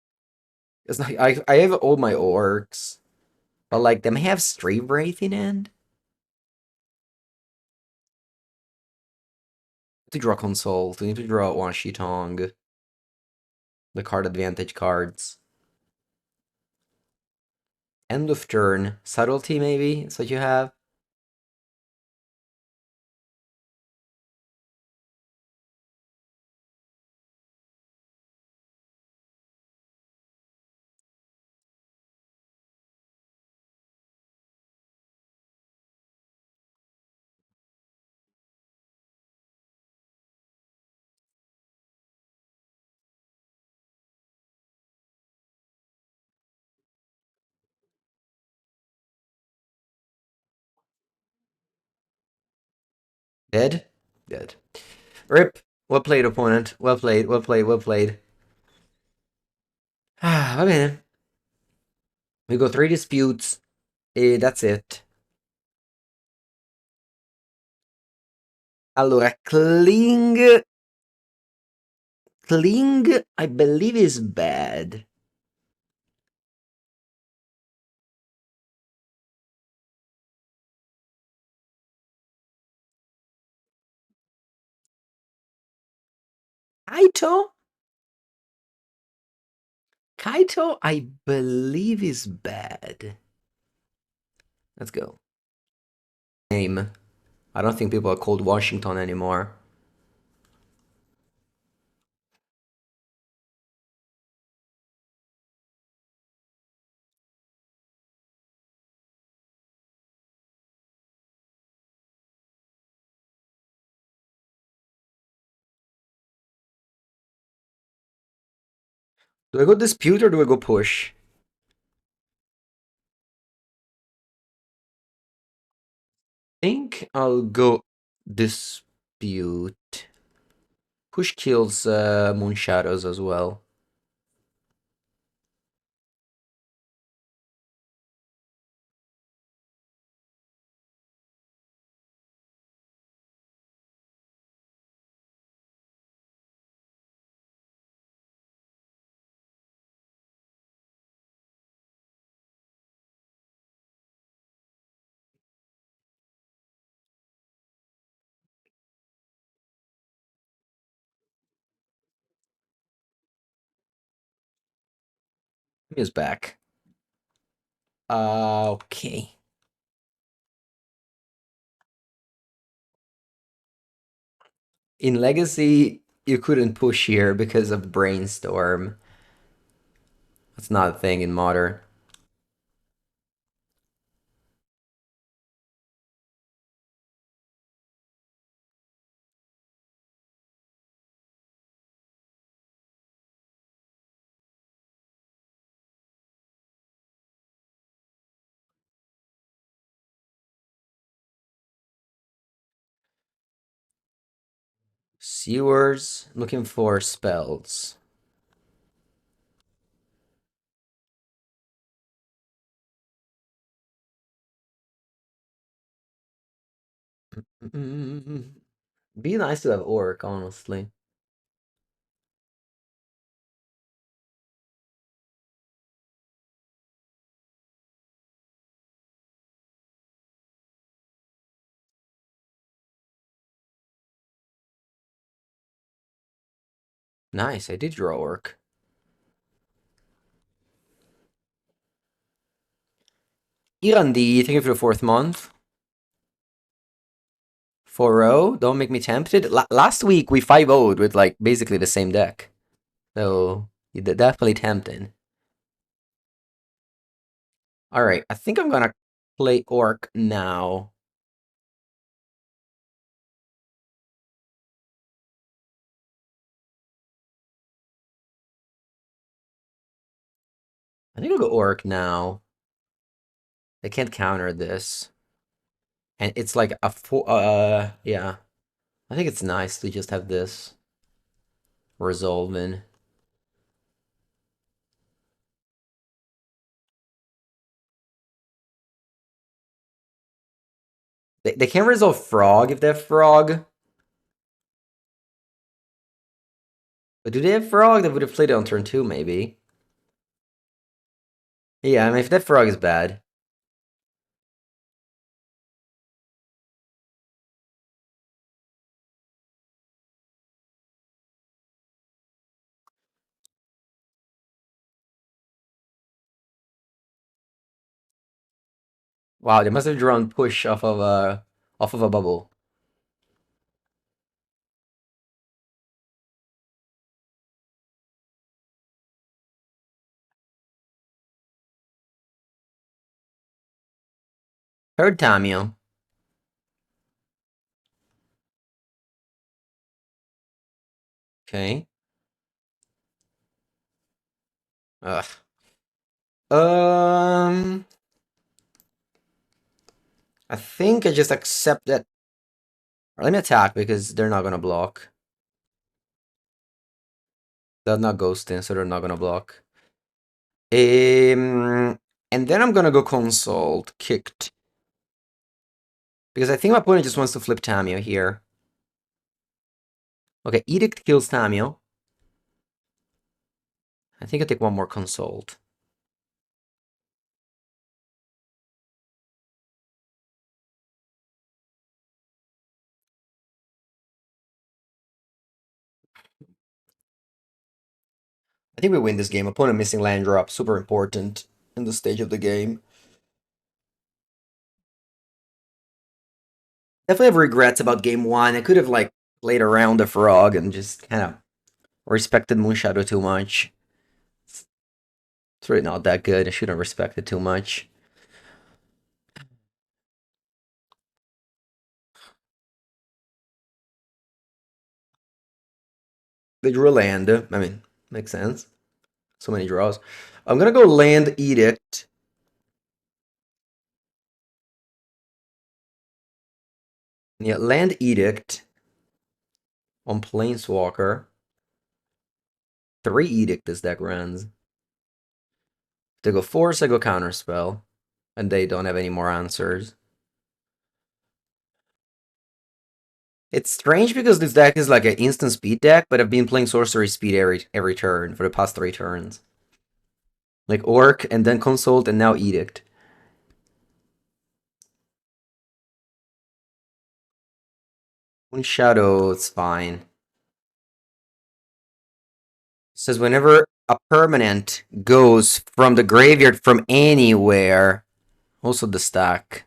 It's like I have all my orcs, but like they may have Street Wraith in end. To draw consult, we need to draw one Shitong. The card advantage cards. End of turn. Subtlety maybe? That's what you have? Dead? Dead. Rip. Well played, opponent. Well played, well played, well played. Ah, okay. We go 3 disputes. That's it. Allora, Cling, I believe is bad. Kaito? Kaito, I believe is bad. Let's go. Name. I don't think people are called Washington anymore. Do I go dispute or do I go push? I think I'll go dispute. Push kills Moon Shadows as well. He is back. Okay. In Legacy, you couldn't push here because of Brainstorm. That's not a thing in Modern. Sewers, looking for spells. Be nice to have Orc, honestly. Nice, I did draw Orc. Irandi, thank you for the 4th month. 4-0, don't make me tempted. Last week we 5-0'd with like basically the same deck. So, you're definitely tempting. Alright, I think I'm gonna play Orc now. I think I'll go Orc now. They can't counter this. And it's like a yeah. I think it's nice to just have this resolving. They can't resolve Frog if they have Frog. But do they have Frog? They would have played it on turn 2, maybe. Yeah, I mean, if that Frog is bad. Wow, they must have drawn push off of a bubble. Third Tamio. Okay. Ugh. Um, I think I just accept that. Let me attack because they're not gonna block. They're not ghosting, so they're not gonna block. And then I'm gonna go consult kicked because I think my opponent just wants to flip Tamio here. Okay, Edict kills Tamio. I think I take one more consult. I think we win this game. Opponent missing land drop, super important in the stage of the game. Definitely have regrets about game 1. I could have like played around the frog and just kind of respected Moonshadow too much. It's really not that good. I shouldn't respect it too much. They drew a land. I mean, makes sense. So many draws. I'm gonna go land Edict. Yeah, land Edict on Planeswalker. 3 Edict this deck runs. If they go Force, I go Counterspell. And they don't have any more answers. It's strange because this deck is like an instant speed deck, but I've been playing Sorcery Speed every turn for the past 3 turns. Like Orc, and then Consult, and now Edict. Moonshadow, it's fine. Says whenever A permanent goes from the graveyard from anywhere. Also the stack.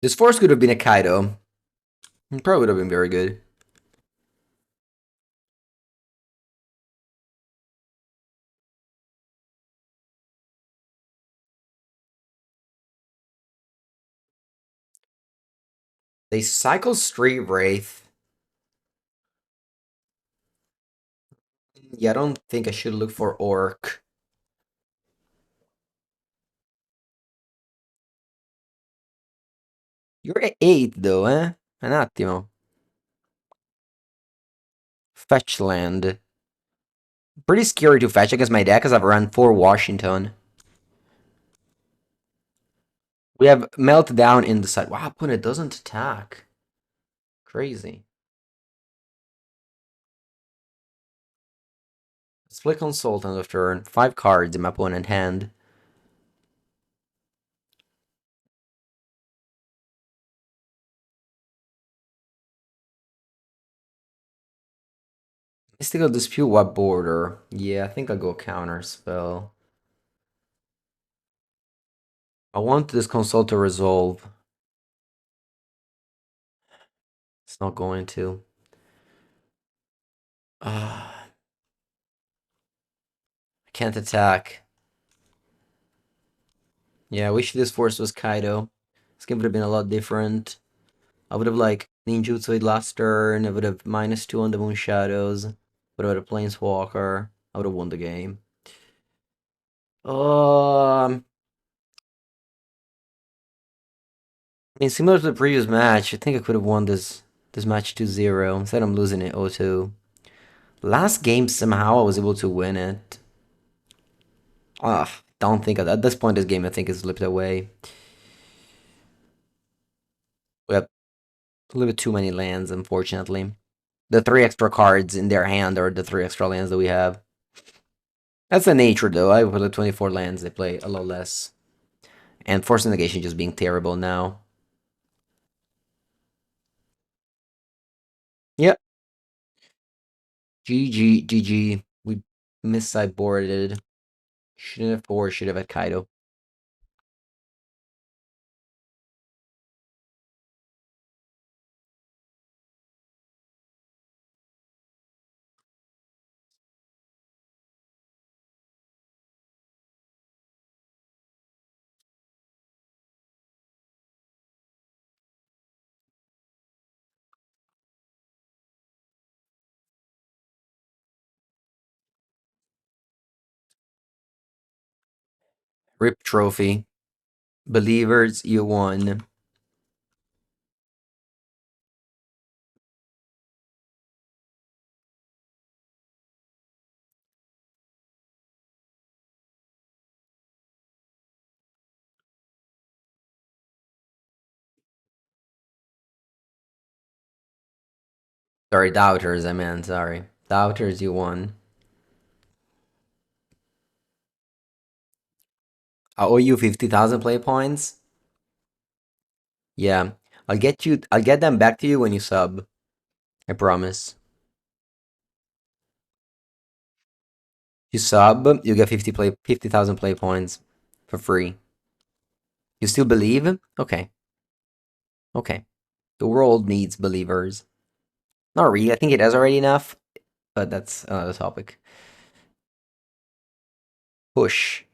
This force could have been a Kaido. It probably would have been very good. They cycle Street Wraith. Yeah, I don't think I should look for Orc. You're at 8 though, eh? Un attimo. Fetch land. Pretty scary to fetch against my deck because I've run 4 Washington. We have Meltdown in the side. Wow, opponent doesn't attack. Crazy. Split Consult on the turn. 5 cards in my opponent's hand. Mystical Dispute, what border? Yeah, I think I'll go counter spell. I want this consult to resolve. It's not going to. I can't attack. Yeah, I wish this force was Kaido. This game would have been a lot different. I would have like ninjutsu'd last turn. I would have -2 on the Moon Shadows. Would have had a Planeswalker. I would have won the game. I mean, similar to the previous match, I think I could have won this match 2-0. Instead, I'm losing it 0-2. Last game, somehow, I was able to win it. Don't think at this point, this game, I think, is slipped away. We have a little bit too many lands, unfortunately. The 3 extra cards in their hand are the 3 extra lands that we have. That's the nature, though. I put the 24 lands, they play a lot less. And Force Negation just being terrible now. Yep. GG, GG. We missideboarded. Shouldn't have 4, should have had Kaido. RIP trophy. Believers, you won. Sorry, doubters, I meant, sorry. Doubters, you won. I owe you 50,000 play points. Yeah. I'll get them back to you when you sub. I promise. You sub, you get 50,000 play points for free. You still believe? Okay. Okay. The world needs believers. Not really, I think it has already enough, but that's another topic. Push.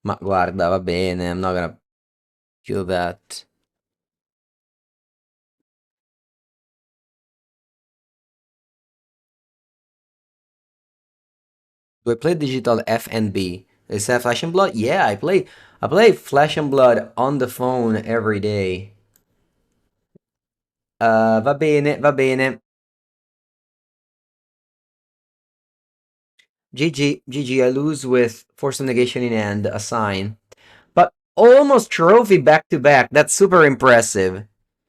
Ma guarda, va bene, I'm not gonna kill that. Do I play digital F and B? Is that Flesh and Blood? Yeah, I play Flesh and Blood on the phone every day. Va bene, va bene. GG, I lose with Force of Negation in hand, a sign. But almost trophy back to back. That's super impressive.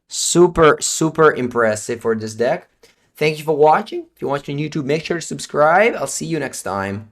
Super, super impressive for this deck. Thank you for watching. If you're watching on YouTube, make sure to subscribe. I'll see you next time.